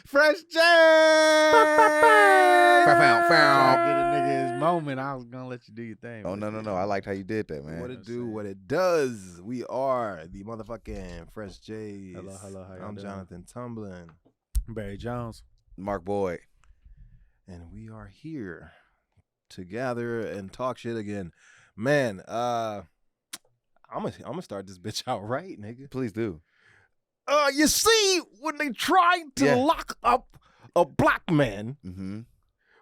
Fresh J. Found. Get a nigga his moment. I was gonna let you do your thing. Oh, no. I liked how you did that, man. What it do, what it does. We are the motherfucking Fresh J's. Hello. How y'all I'm doing? Jonathan Tumblin. Barry Jones. Mark Boyd. And we are here to gather and talk shit again. Man, I'm gonna start this bitch out right, nigga. Please do. You see, when they tried to lock up a black man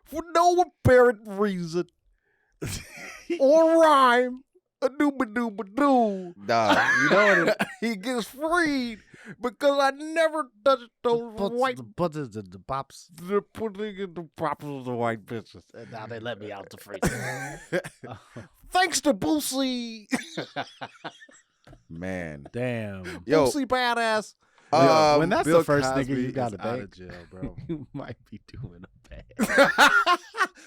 for no apparent reason or rhyme, a dooba-dooba-doo, Dog, you know what? he gets freed because I never touched those white buttons and the pops. They're putting in the props of the white bitches. And now they let me out the freezer. Thanks to Boosie. Man. Damn. Yo, Boosie badass. When that's Bill the first Cosby nigga you got is to out thank, of jail, bro. you might be doing a bad.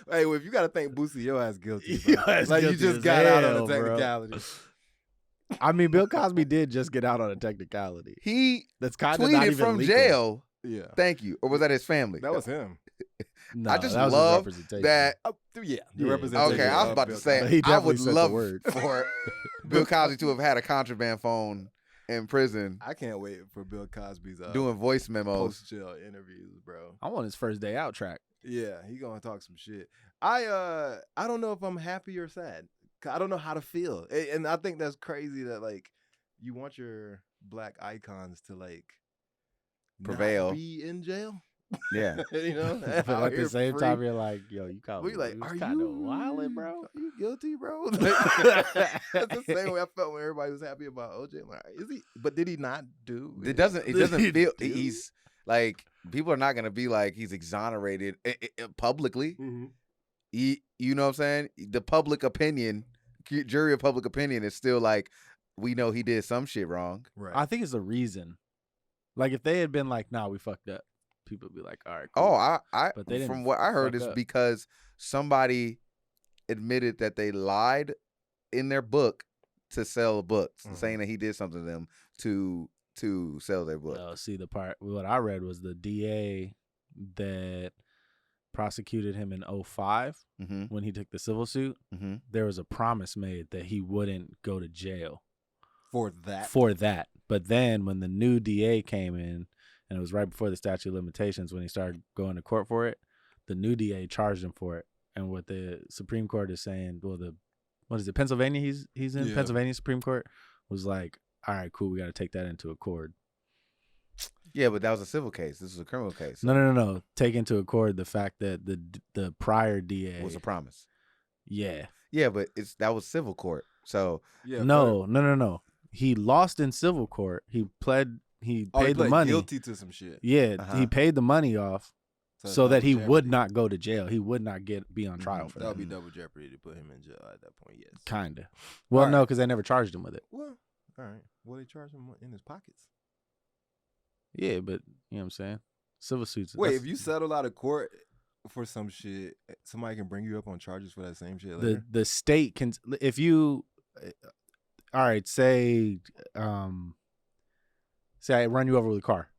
Hey, well, if you got to thank Boosie, your ass guilty. Your Bro. ass Like, you guilty just as got out hell, on a bro. technicality. I mean, Bill Cosby did just get out on a technicality. he That's kind of not tweeted even from legal. jail. Yeah. Thank you. Or was that his family? That was him. No, I just that was his love representation. that. Yeah. Yeah. representation Okay, I was of about to Bill say, But he I definitely would said the love word. for Bill Cosby to have had a contraband phone in prison I can't wait for Bill Cosby's doing voice memos. post-jail interviews, bro. I want his first day out track. Yeah, he gonna talk some shit. I don't know if I'm happy or sad. I don't know how to feel, and I think that's crazy that like you want your black icons to like Prevail. not be in jail. Yeah. You know, But out at here the same free. time, you're like, yo, you kind We like, are kind of you wildin', bro? Are you guilty, bro? That's the same way I felt when everybody was happy about OJ. I'm like, is he? But did he not do? It doesn't He feel do. he's like, people are not going to be like he's exonerated publicly. You know what I'm saying? The public opinion, jury of public opinion is still like, we know he did some shit wrong. Right. I think it's a reason. Like, if they had been like, nah, we fucked up, people would be like, all right, cool. Oh, But they didn't from what I heard fuck is up. because somebody admitted that they lied in their book to sell books, saying that he did something to them to sell their book. Oh, see, the part, what I read was the DA that prosecuted him in 2005 when he took the civil suit. There was a promise made that he wouldn't go to jail for that. But then when the new DA came in, and it was right before the statute of limitations when he started going to court for it, the new DA charged him for it. And what the Supreme Court is saying, well, what is it, Pennsylvania? He's in Pennsylvania Supreme Court, was like, all right, cool, we got to take that into accord. Yeah, but that was a civil case. This was a criminal case. No. Take into accord the fact that the prior DA Was a promise. Yeah. Yeah, but that was civil court. So Yeah. No. He lost in civil court. He paid the money. Guilty to some shit. Yeah, he paid the money off so that he double would jeopardy. not go to jail. He would not be on trial for That that. would be double jeopardy to put him in jail at that point. Yes. Kinda. Well, All no, right. because they never charged him with it. Well, all right. Well, they charge him in his pockets. Yeah, but you know what I'm saying? Civil suits. Wait, that's- if you settled out of court for some shit, somebody can bring you up on charges for that same shit later? the state can, if you, all right, say I run you over with a car,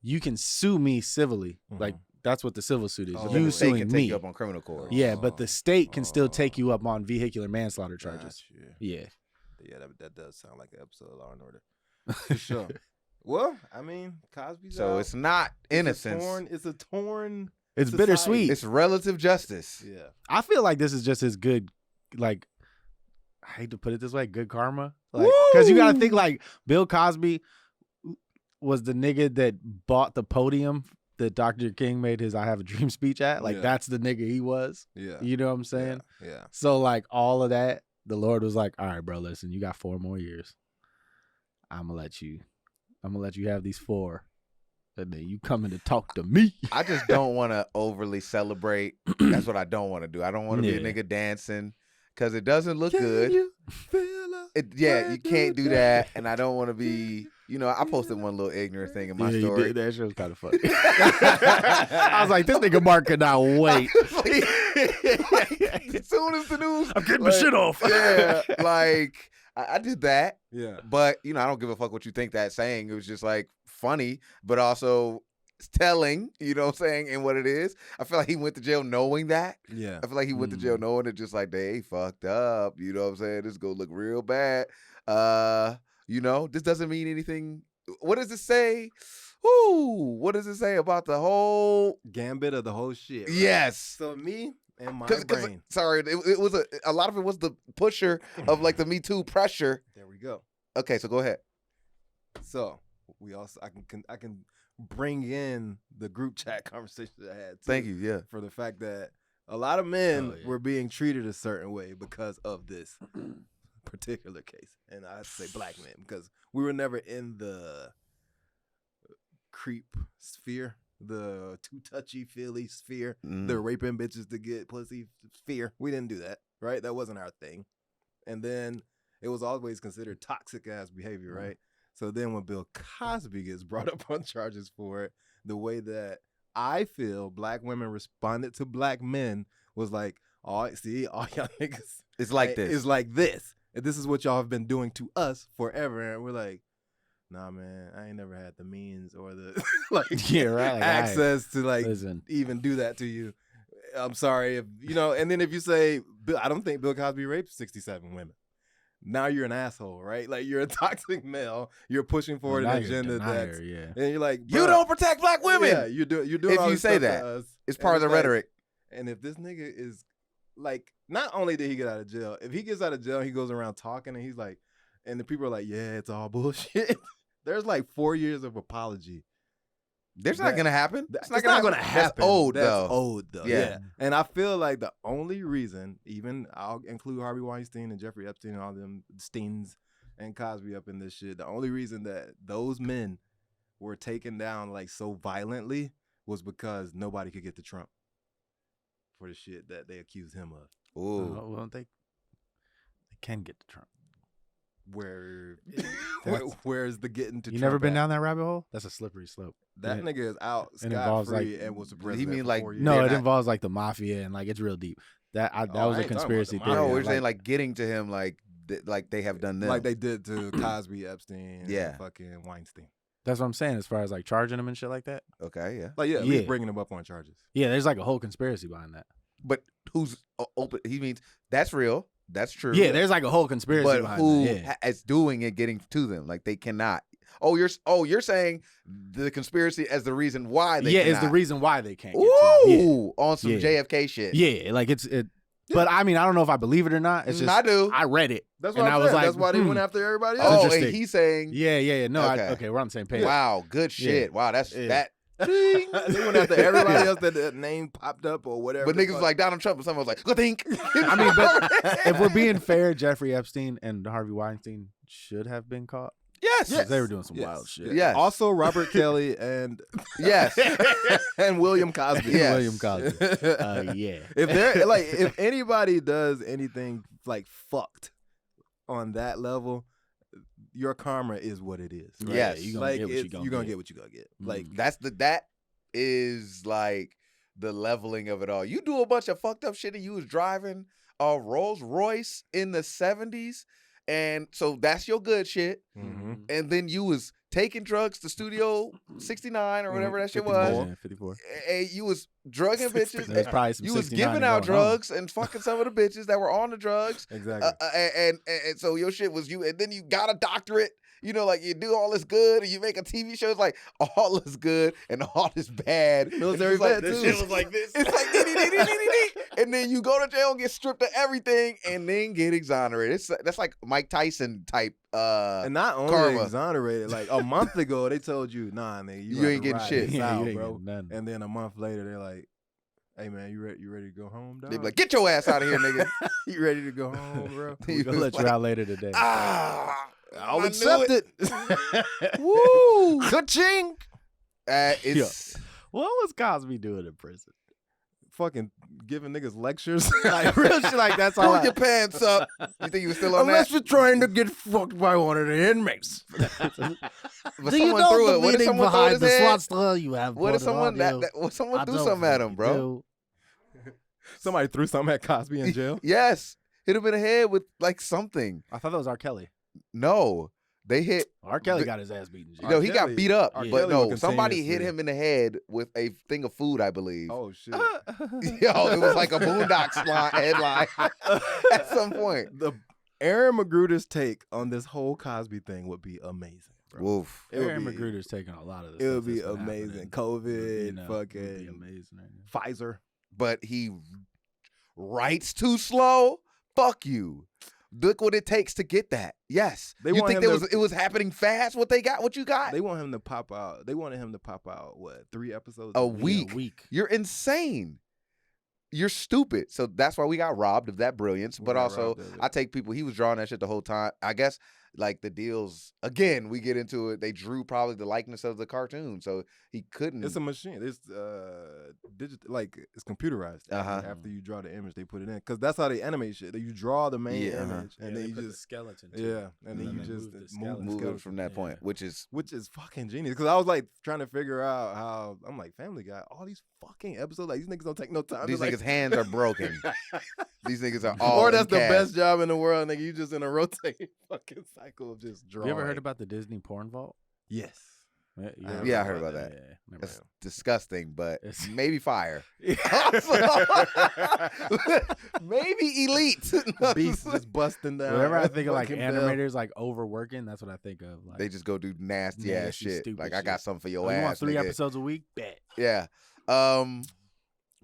you can sue me civilly. Like, that's what the civil suit is. Oh, then You the state suing can me. take you up on criminal court. Yeah, but the state can still take you up on vehicular manslaughter charges. Gotcha. Yeah. Yeah, that does sound like an episode of Law and Order. For sure. Well, I mean, Cosby's So out. it's not innocence. It's a torn It's society. bittersweet. It's relative justice. Yeah. I feel like this is just as good, like, I hate to put it this way, good karma. Like, because you got to think, like, Bill Cosby was the nigga that bought the podium that Dr. King made his I Have a Dream speech at. Like, Yeah. that's the nigga he was. Yeah. You know what I'm saying? Yeah. So, like, all of that, the Lord was like, all right, bro, listen, you got 4 more years. I'm going to let you have these 4. And then you coming to talk to me. I just don't want to overly celebrate. That's what I don't want to do. I don't want to be a Yeah. nigga dancing because it doesn't look good. You can't do that. And I don't want to be, I posted one little ignorant thing in my Yeah, you story. did. That shit was kind of funny. I was like, this nigga Mark could not wait. As soon as the news, I'm getting my shit off. Yeah, like I did that. Yeah. But I don't give a fuck what you think that's saying. It was just like funny, but also telling, you know what I'm saying, and what it is. I feel like he went to jail knowing that. Yeah. I feel like he went to jail knowing it, just like they fucked up. You know what I'm saying? This is gonna look real bad. This doesn't mean anything. What does it say? Ooh, what does it say about the whole gambit of the whole shit? Right? Yes. So me and my Cause, brain. sorry, it was a lot of it was the pusher of like the Me Too pressure. There we go. Okay, so go ahead. So I can bring in the group chat conversation that I had. Too, Thank you. Yeah. For the fact that a lot of men were being treated a certain way because of this particular case, and I say black men because we were never in the creep sphere, the too touchy feely sphere, the raping bitches to get pussy sphere. We didn't do that, right? That wasn't our thing. And then it was always considered toxic ass behavior, right? So then when Bill Cosby gets brought up on charges for it, the way that I feel black women responded to black men was like, all y'all niggas it's like this. It's like this. And this is what y'all have been doing to us forever. And we're like, nah, man, I ain't never had the means or the access to even do that to you. I'm sorry if and then if you say, I don't think Bill Cosby raped 67 women. Now you're an asshole, right? Like you're a toxic male. You're pushing forward an agenda and you're like, you don't protect black women. Yeah, you're doing. If all you this say stuff that, to us, it's part of the rhetoric. And if this nigga is like, not only did he get out of jail, if he gets out of jail, he goes around talking and he's like, and the people are like, yeah, it's all bullshit. There's like 4 years of apology. That's not gonna happen. It's not gonna happen. That's old though. Yeah. And I feel like the only reason, even I'll include Harvey Weinstein and Jeffrey Epstein and all them Steens and Cosby up in this shit. The only reason that those men were taken down like so violently was because nobody could get to Trump for the shit that they accused him of. Ooh. Well, they can get to Trump. Where's the getting to Trump? You never been at? down that rabbit hole? That's a slippery slope. That nigga is out involves, scot-free and was the president. He mean for like 4 years. No, it involves like the mafia and like it's real deep. That was a conspiracy theory. No, we're saying like getting to him like they have done them. Like they did to Cosby, Epstein, Yeah. and fucking Weinstein. That's what I'm saying as far as like charging him and shit like that. Okay, yeah. Like at least bringing him up on charges. Yeah, there's like a whole conspiracy behind that. But who's open? He means that's real. That's true. Yeah, there's like a whole conspiracy but behind who that. Yeah. is doing it, getting to them? Like they cannot. You're saying the conspiracy as the reason why they cannot. is the reason why they can't get Ooh, to them. on some JFK shit. Yeah, like it's. But I mean, I don't know if I believe it or not. It's just I do. I read it. That's what I was like. That's why they went after everybody else. Oh, interesting. and he's saying. Yeah. No, Okay. we're on the same page. Wow, good shit. Yeah. Wow, that's that. They went after everybody else that name popped up or whatever. But niggas was like Donald Trump, and someone was like, "Good think." I mean, but if we're being fair, Jeffrey Epstein and Harvey Weinstein should have been caught. Yes. They were doing some wild shit. Yes. Also, Robert Kelly and yes, and William Cosby. Yes. William Cosby. Yeah. If anybody does anything like fucked on that level, your karma is what it is. Right? Yes, you're gonna get what you're gonna get what you gonna get. Like that is like the leveling of it all. You do a bunch of fucked up shit, and you was driving a Rolls Royce in the 70s. And so that's your good shit. Mm-hmm. And then you was taking drugs to Studio 69 or whatever that shit was. 54. And you was drugging bitches. There's probably some you was 69 giving out going home. drugs and fucking some of the bitches that were on the drugs. Exactly. And so your shit was you. And then you got a doctorate. You know, like you do all this good and you make a TV show. It's like all is good and all is bad. Military vet, too. This shit was like this. It's like and then you go to jail and get stripped of everything and then get exonerated. That's like Mike Tyson type. And not only karma. Exonerated, like a month ago they told you, nah, nigga, you ain't getting shit. Yeah, out, you ain't bro. getting nothing. And then a month later they're like, hey man, you ready to go home, dog? They be like, get your ass out of here, nigga. You ready to go home, bro? We're gonna let you out later today. I'll accept it. Woo! Ka-ching! It's What was Cosby doing in prison? Fucking giving niggas lectures. Like real shit like that's all. pull your pants up. You think you was still on Unless that? you're trying to get fucked by one of the inmates. But Do someone you know threw the it. What if meaning someone threw behind his the head? swastika you have? What if put someone on you? what someone I do don't something at think him, you bro? do. Somebody threw something at Cosby in jail. Yes. Hit him in the head with like something. I thought that was R. Kelly. No. They hit. R. Kelly got his ass beaten. G. No, he got beat up, R. but Kelly no, would somebody hit continuously- him in the head with a thing of food, I believe. Oh shit! Yo, it was like a Boondocks headline at some point. The Aaron Magruder's take on this whole Cosby thing would be amazing, bro. Woof. It would Aaron be- Magruder's taking a lot of this. It would stuff be that's been amazing. happening. COVID, It would fucking be amazing right now. Pfizer. But he writes too slow. Fuck you. Look what it takes to get that. Yes. They You want think him it to- was happening fast? What you got? They want him to pop out. They wanted him to pop out what 3 episodes A week? week. A week. You're insane. You're stupid. So that's why we got robbed of that brilliance. We But got also, robbed of it. I take people. He was drawing that shit the whole time. I guess like the deals. Again, we get into it. They drew probably the likeness of the cartoon, so he couldn't. It's a machine. It's digital, like it's computerized. Uh-huh. After you draw the image, they put it in because that's how they animate shit. You draw the main Yeah, uh-huh. image, and Yeah, then they you put the just skeleton. and then you they just move the move skeleton. move it skeleton. from that point, Yeah. which is Which is fucking genius. Because I was like trying to figure out how I'm like Family Guy. All these fucking episodes, like these niggas don't take no time. these to, like, niggas' hands are broken. These niggas are all. or in that's the cast. best job in the world, nigga. You just in a rotating fucking cycle of just drawing. You ever heard about the Disney porn vault? Yes. You Yeah, I heard heard about that. Yeah, never That's mind. disgusting, but It's- maybe fire. Maybe elite. Beast just busting down. Whenever I every think of like fucking bell. animators like overworking, that's what I think of. Like They just go do nasty ass Nasty, shit. stupid Like I got shit. something for your oh, you want ass. 3 nigga. episodes a week? Bet. Yeah. Well,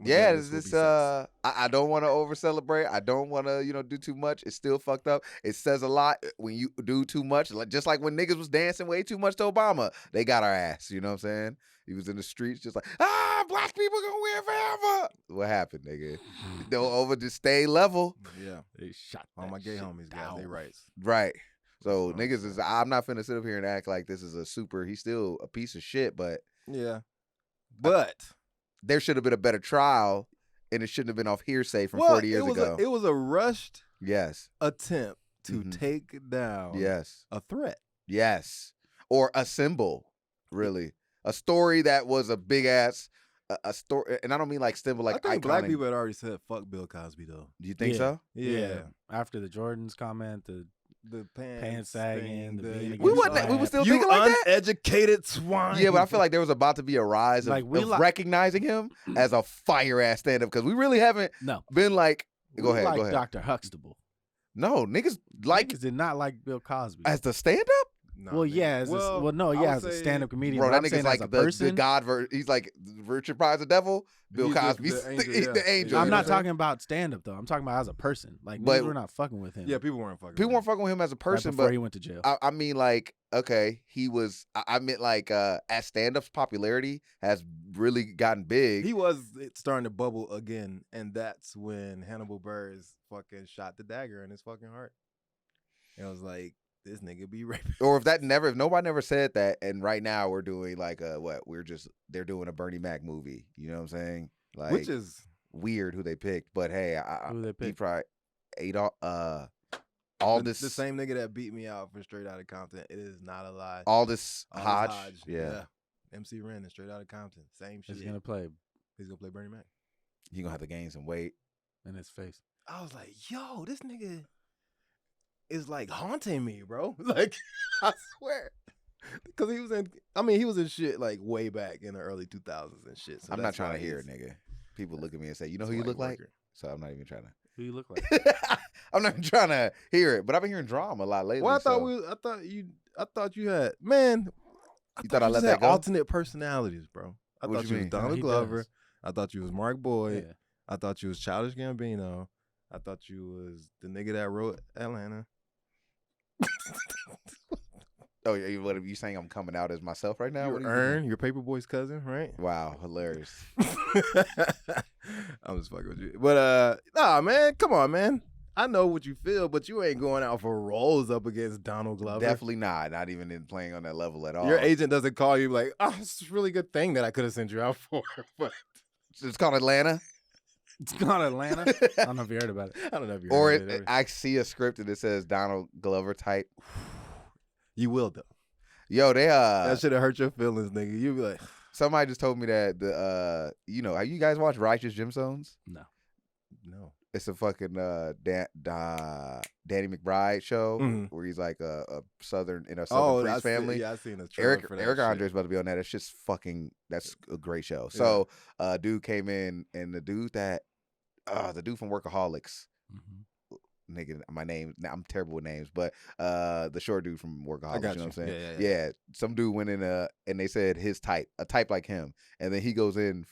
Yeah, this it's will just be sex. I don't want to over celebrate. I don't want to, do too much. It's still fucked up. It says a lot when you do too much. Like just like when niggas was dancing way too much to Obama, they got our ass. You know what I'm saying? He was in the streets just like, black people gonna win forever. What happened, nigga? Don't over just stay level. Yeah. They shot All that my gay shit homies, guys, they down. rights. Right. So That's what I'm niggas is saying. I'm not finna sit up here and act like this is a super. He's still a piece of shit, but Yeah. But there should have been a better trial, and it shouldn't have been off hearsay from 40 years ago. it was a rushed Yes. attempt to Mhm. take down Yes. a threat. Yes. Or a symbol, really. A story that was a big ass a story, and I don't mean like symbol like I think black iconic. people had already said fuck Bill Cosby though. Do you think Yeah. so? Yeah. After the Jordans comment, the The Pants sagging, the being We against wasn't. We black. was still you thinking like that. uneducated swine. Yeah, but I feel like there was about to be a rise of, Like, we of li- recognizing him as a fire ass stand up because we really haven't no. been like. We Go ahead. like Go ahead. Dr. Huxtable. No, niggas like Niggas did not like Bill Cosby. as the stand up. Nah, well, nigga. yeah, as a stand-up comedian. Bro, but that I'm saying nigga's like as a the person, God. He's like Richard Pryor's the devil. Bill He's the- Cosby's the angel, the yeah. angel. I'm you know not what saying? talking about stand-up though. I'm talking about as a person. Like, But- we're not fucking with him. Yeah, people weren't fucking. People with weren't fucking with him as a Right person, before but he went to jail. I mean, like, okay, he was. I meant like, as stand-up's popularity has really gotten big. He was starting to bubble again, and that's when Hannibal Buress fucking shot the dagger in his fucking heart. And I was like, this nigga be raping. or if nobody never said that, and right now we're doing like they're doing a Bernie Mac movie. You know what I'm saying? Like, Which is weird who they picked, but hey, Who they he picked? probably ate all the same nigga that beat me out for Straight Outta Compton. It is not a lie. Aldous Aldous Hodge. Yeah. MC Ren and Straight Outta Compton. Same shit. He's gonna play He's gonna play Bernie Mac. He gonna have to gain some weight. in his face. I was like, yo, this nigga is like haunting me, bro. Like, I swear. Because he was in shit like way back in the early 2000s and shit. So I'm not that's trying why to hear it, he's- nigga. People look at me and say, "You know who that's you why look he like?" working. So I'm not even trying to. Who you look like? I'm not even trying to hear it, but I've been hearing drama a lot lately. Well, so- I thought you had, man. You thought I let just that had go? alternate personalities, bro. I What thought you you was mean? Donald He Glover. does. I thought you was Mark Boyd. Yeah. I thought you was Childish Gambino. I thought you was the nigga that wrote Atlanta. Oh, what are you saying? I'm coming out as myself right now? You What were are you doing? Ern, your Paperboy's cousin, right? Wow, hilarious. I'm just fucking with you. But nah, man, come on, man. I know what you feel, but you ain't going out for roles up against Donald Glover. Definitely not. Not even in playing on that level at all. Your agent doesn't call you like, oh, it's a really good thing that I could have sent you out for. But It's called Atlanta. It's called Atlanta. I don't know if you heard about it. I don't know if you Or heard it. I see a script and it says Donald Glover type. You will though. Yo, they That should have hurt your feelings, nigga. You be like, somebody just told me that the have you guys watched Righteous Gemstones? No. no. It's a fucking Danny McBride show where he's like a southern priest family. I seen a trailer for that. Eric Andre's about to be on that. It's just fucking. That's a great show. So, dude came in, and the dude from Workaholics. Nigga, my name. I'm terrible with names, but the short dude from Workaholics. You know what I'm saying? Yeah. Some dude went in and they said his type, a type like him, and then he goes in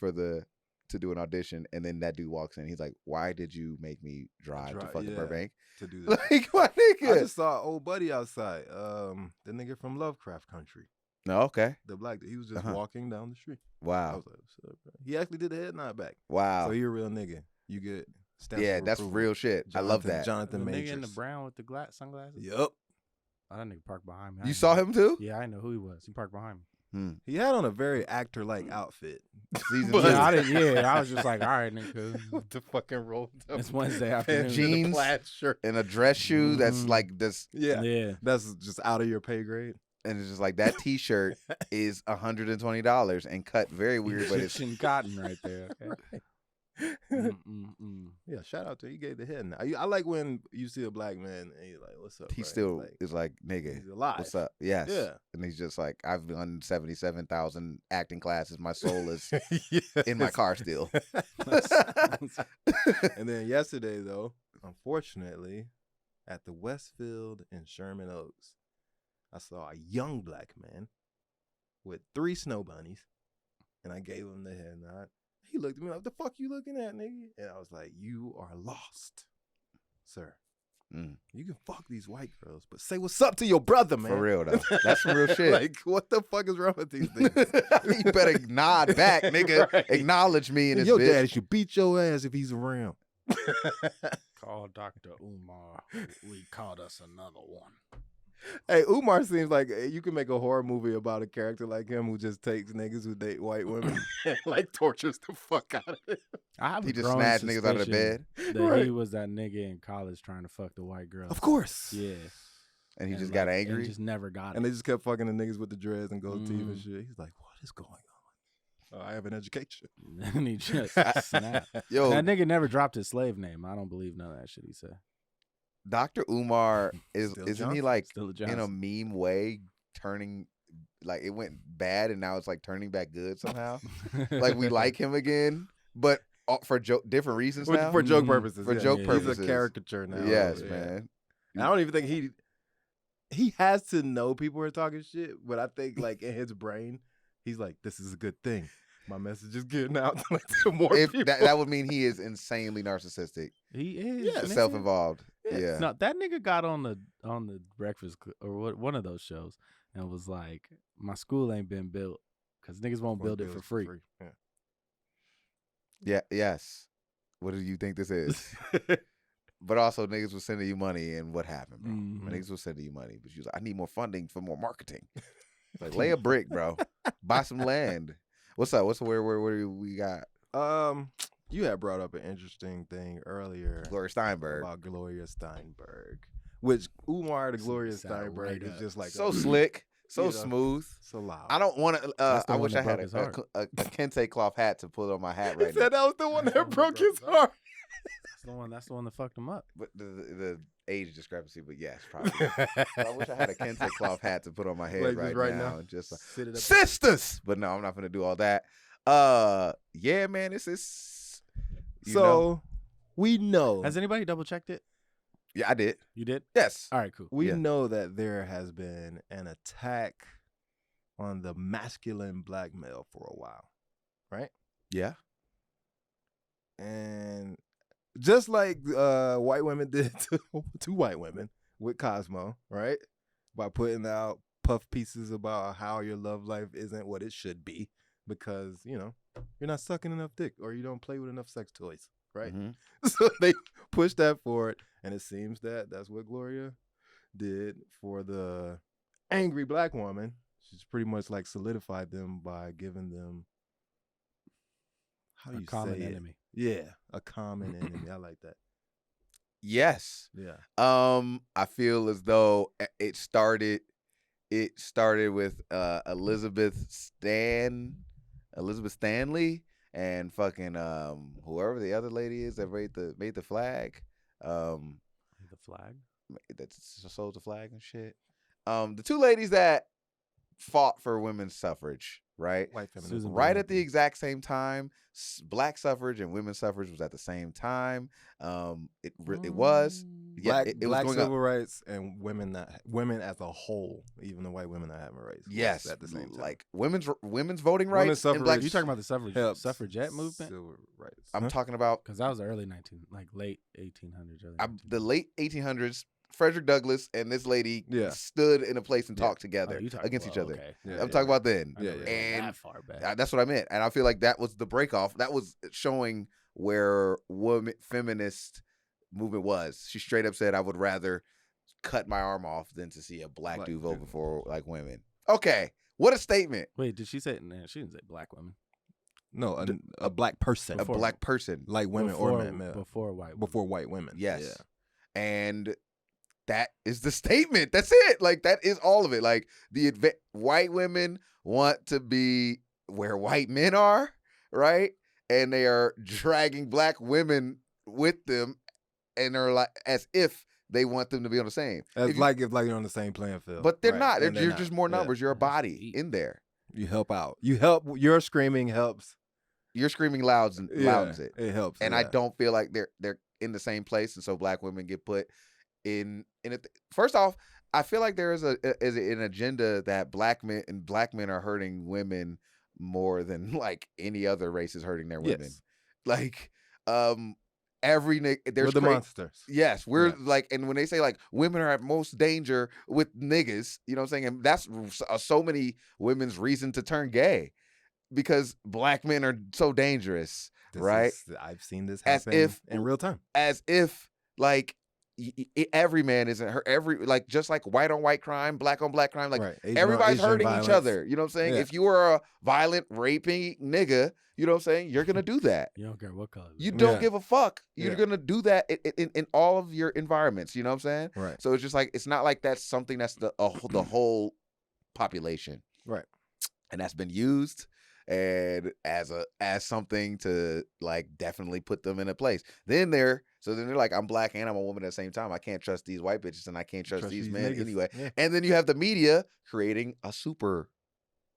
to do an audition, and then that dude walks in. He's like, "Why did you make me drive to fucking Burbank to do that?" Like, my nigga. I just saw old buddy outside. The nigga from Lovecraft Country. No, okay. The black dude. He was just walking down the street. Wow. I was like, "What's up, bro?" He actually did the head nod back. Wow. So he a real nigga. You get stamp Yeah, of that's approval. real shit. I love that. Jonathan The Majors. nigga in the brown with the sunglasses. Yep. Oh, that nigga parked behind me. You saw him too? Yeah, I know who he was. He parked behind me. He had on a very actor-like outfit. Season Yeah, 2. I didn't. Yeah, I was just like, all right, nigga. With the fucking rolled up. It's Wednesday afternoon. Jeans, plaid shirt, and a dress shoe that's like this. Yeah. That's just out of your pay grade. And it's just like that T-shirt is $120 and cut very weird, but it's Egyptian cotton right there. Okay. Yeah, shout out to you. He gave the head. I like when you see a black man and you're like, "What's up?" he bro? still is like, nigga, he's alive. what's up? Yes. Yeah. And he's just like, I've done 77,000 acting classes. My soul is Yes. in my car still. And then yesterday, though, unfortunately, at the Westfield in Sherman Oaks, I saw a young black man with 3 snow bunnies, and I gave him the head nod. He looked at me like, "What the fuck you looking at, nigga?" And I was like, "You are lost, sir. You can fuck these white girls, but say what's up to your brother, man." For real, though. That's some real shit. Like, what the fuck is wrong with these things? You better nod back, nigga. Right. Acknowledge me in this Your bitch. daddy should beat your ass if he's around. Call Dr. Umar. We caught us another one. Hey, Umar seems like you can make a horror movie about a character like him who just takes niggas who date white women and like tortures the fuck out of them. I have He a just growing snatched niggas out of the suspicion bed. That Right. he was that nigga in college trying to fuck the white girl. Of course. Yeah. And he And just like- got angry. And just never got And it. they just kept fucking the niggas with the dreads and gold teeth and shit. He's like, "What is going on? Oh, I have an education." And he just snapped. Yo, That nigga never dropped his slave name. I don't believe none of that shit he said. Dr. Umar Still isn't he Johnson. like Still a in Johnson. a meme way turning, like it went bad and now it's like turning back good somehow? Like we like him again, but for different reasons now. For joke purposes. For joke He's purposes. a caricature now. Yes, Yeah. man. And I don't even think he has to know people are talking shit, but I think like in his brain, he's like, "This is a good thing. My message is getting out to more If people." that would mean he is insanely narcissistic, He is. Yeah, nigga. self-involved. Yeah. No, that nigga got on the Breakfast or one of those shows and was like, "My school ain't been built because niggas won't build it for free." Yeah. Yeah. Yes. What do you think this is? But also, niggas was sending you money, and what happened, bro? Niggas was sending you money, but you was like, "I need more funding for more marketing." Like, lay a brick, bro. Buy some land. What's up? Where we got? You had brought up an interesting thing earlier Gloria Steinberg. about Gloria Steinberg, which Umar the Gloria Sound Steinberg right is up. just like So slick, so you know, smooth. so loud. I don't want to. That's the I one wish that I had broke his a kente cloth hat to put on my hat He right said now. that was the one That's that the one broke that his broke his heart. That's the one that fucked him up. But the age discrepancy, but yes, probably. I wish I had a kente cloth hat to put on my head Like right, just right now. now? And just like, Sit it up. sisters. But no, I'm not gonna do all that. Yeah, man, it's you So know. we know Has anybody double checked it? Yeah, I did. You did? Yes. All right, cool. we Yeah. know that there has been an attack on the masculine black male for a while, right? Yeah. And just like white women did to white women with Cosmo, right? By putting out puff pieces about how your love life isn't what it should be because, you know, you're not sucking enough dick or you don't play with enough sex toys, right? Mhm. So they pushed that forward, and it seems that that's what Gloria did for the angry black woman. She's pretty much like solidified them by giving them how do A you common say it? enemy. Yeah, a common enemy. I like that. Yes. Yeah. I feel as though it started with Elizabeth Stanley, and fucking whoever the other lady is that made the flag, The flag. that sold the flag and shit. The two ladies that fought for women's suffrage, right? White feminism. Right at the exact same time. Black suffrage and women's suffrage was at the same time. It was. Yeah, Black it was going civil up. rights and women as a whole, even the white women that have a race. Yes, at the same time. like women's voting rights and black. You talking about the suffragette movement? Civil rights. I'm talking about Because that was the early late 1800s. the late 1800s. Frederick Douglass and this lady stood in a place and talked together against each other. Okay. I'm talking about then. And that far back. That's what I meant. And I feel like that was the break off. That was showing where feminist movement was. She straight up said, I would rather cut my arm off than to see a black dude vote before like women. Okay. What a statement. Wait, did she say? Nah, she didn't say black women. No, a black person. A black person. Like women or men. Before white women. Before white women. Yes. Yeah. And that is the statement. That's it. Like, that is all of it. Like, white women want to be where white men are, right? And they are dragging black women with them, and they're like, as if they want them to be on the same. If you're on the same playing field. But they're right? not. You're just more numbers. You're a body in there. You help out. Your screaming helps. Your screaming loudens it. It helps. And I don't feel like they're in the same place, and so black women get put in it. First off, I feel like there is an agenda that black men are hurting women more than like any other race is hurting their women. Yes. Like every there's we're the monsters. Yes, we're like, and when they say like women are at most danger with niggas, you know what I'm saying? And that's so many women's reason to turn gay, because black men are so dangerous, right? I've seen this happen in real time. As if like every man isn't hurt. Like just like white on white crime, black on black crime, like everybody's hurting violence. each other. You know what I'm saying? Yeah. If you are a violent, raping nigga, you know what I'm saying, you're gonna do that. You don't care what color. You don't give a fuck. You're gonna do that in all of your environments. You know what I'm saying? Right. So it's just like, it's not like that's something that's the whole population. Right. And that's been used and as something to like definitely put them in a place. Then they're like, I'm black and I'm a woman at the same time. I can't trust these white bitches and I can't trust these men niggas. Anyway. Yeah. And then you have the media creating a super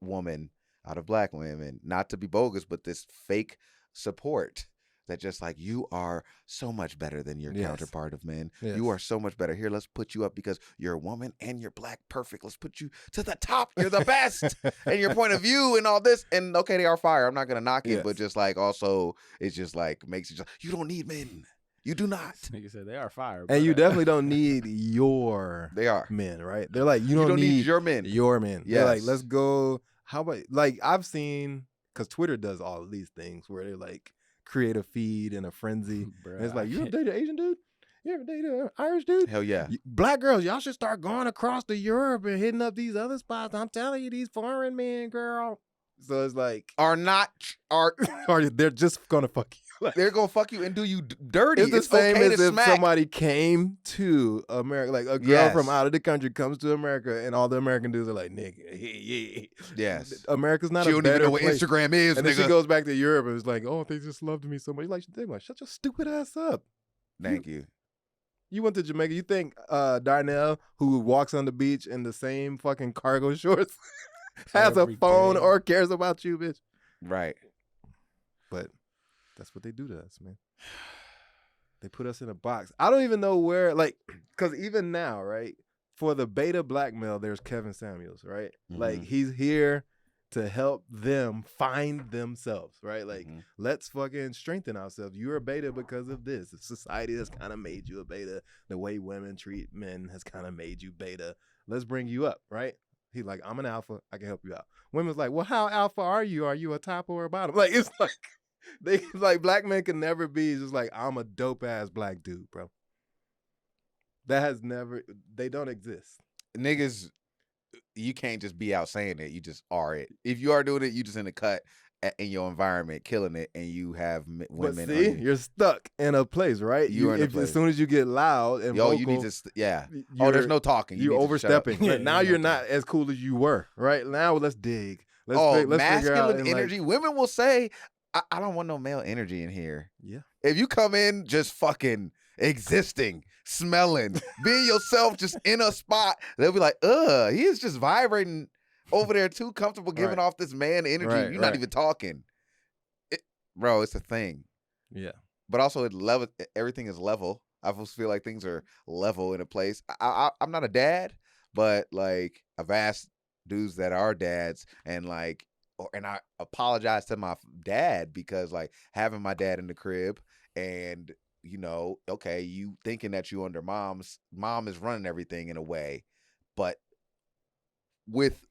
woman out of black women, not to be bogus, but this fake support that just like, you are so much better than your counterpart of men. Yes. You are so much better. Here, let's put you up because you're a woman and you're black. Perfect. Let's put you to the top. You're the best. And your point of view and all this. And okay, they are fire. I'm not going to knock it, but just like, also, it's just like, makes you don't need men. You do not. Nigga said they are fire. And you definitely don't need your men, right? They're like, you don't need your men. Your men. Yes. They're like, let's go. How about, like, I've seen, because Twitter does all of these things where they're like, create a feed in a frenzy. Bruh, and it's like, you ever dated an Asian dude? You ever dated an Irish dude? Hell yeah. Black girls, y'all should start going across to Europe and hitting up these other spots. I'm telling you, these foreign men, girl. So it's like, are they're just gonna fuck you. Like, they're gonna fuck you and do you dirty. It's the same as if somebody came to America, like a girl from out of the country comes to America, and all the American dudes are like, nigga, yeah. Yes. America's not she a don't better even know what place. Instagram is, and nigga. then she goes back to Europe and it's like, oh, they just loved me so much. Like, shut your stupid ass up. Thank you. You went to Jamaica. You think Darnell, who walks on the beach in the same fucking cargo shorts, has a phone or cares about you, bitch? Right. But that's what they do to us, man. They put us in a box. I don't even know where, like, because even now, right, for the beta black male, there's Kevin Samuels, right? Mm-hmm. Like, he's here to help them find themselves, right? Like, let's fucking strengthen ourselves. You're a beta because of this. Society has kind of made you a beta. The way women treat men has kind of made you beta. Let's bring you up, right? He's like, I'm an alpha. I can help you out. Women's like, well, how alpha are you? Are you a top or a bottom? Like, it's like, they like, black men can never be just like, I'm a dope ass black dude, bro. That has never, they don't exist. Niggas, you can't just be out saying it. You just are it. If you are doing it, you just in the cut in your environment, killing it, and you have women. But see, you're stuck in a place, right? You're in a place. As soon as you get loud and vocal, you need to, there's no talking. You're overstepping. Yeah, now you're not as cool as you were, right? Now let's dig. Let's figure out masculine energy. Like, women will say, I don't want no male energy in here. Yeah. If you come in just fucking existing, smelling, being yourself, just in a spot, they'll be like, he is just vibrating over there, too comfortable, giving off this man energy. You're not even talking, bro. It's a thing. Yeah. But also, everything is level. I almost feel like things are level in a place. I'm not a dad, but like I've asked dudes that are dads, and like. And I apologize to my dad because like having my dad in the crib and, you know, okay, you thinking that you under mom is running everything in a way, but with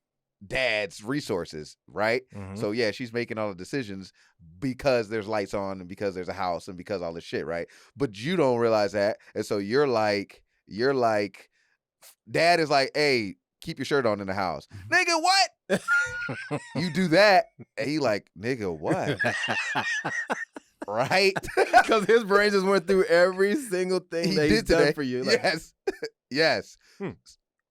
dad's resources, right? Mm-hmm. So yeah, she's making all the decisions because there's lights on and because there's a house and because all this shit, right? But you don't realize that. And so you're like, dad is like, hey, keep your shirt on in the house. Nigga, what? You do that, and he like, nigga, what? Right? Because his brain just went through every single thing that he's done for you. Like, yes.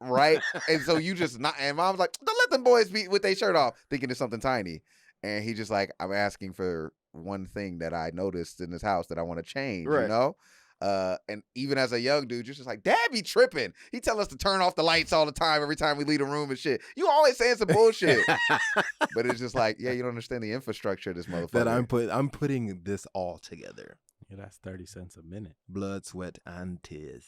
Right? And so you just not, and mom's like, don't let them boys be with their shirt off, thinking it's something tiny. And he just like, I'm asking for one thing that I noticed in this house that I want to change, you know? And even as a young dude, you're just like, Dad be tripping. He tell us to turn off the lights all the time every time we leave the room and shit. You always saying some bullshit. But it's just like, yeah, you don't understand the infrastructure of this motherfucker. That I'm putting this all together. Yeah, that's 30 cents a minute. Blood, sweat, and tears.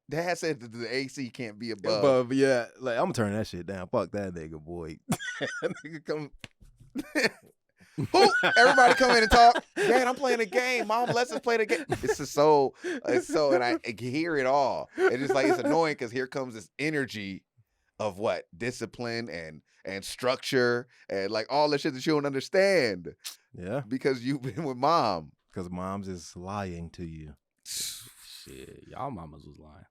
Dad said that the AC can't be above. Yeah. Like, I'm turning that shit down. Fuck that nigga, boy. Nigga come. Who? Everybody come in and talk. Dad, I'm playing a game. Mom lets us play the game. It's so, and I hear it all. It's just like, it's annoying because here comes this energy of what? Discipline and structure and like all the shit that you don't understand. Yeah. Because you've been with mom. Because mom's is lying to you. Shit, y'all mamas was lying.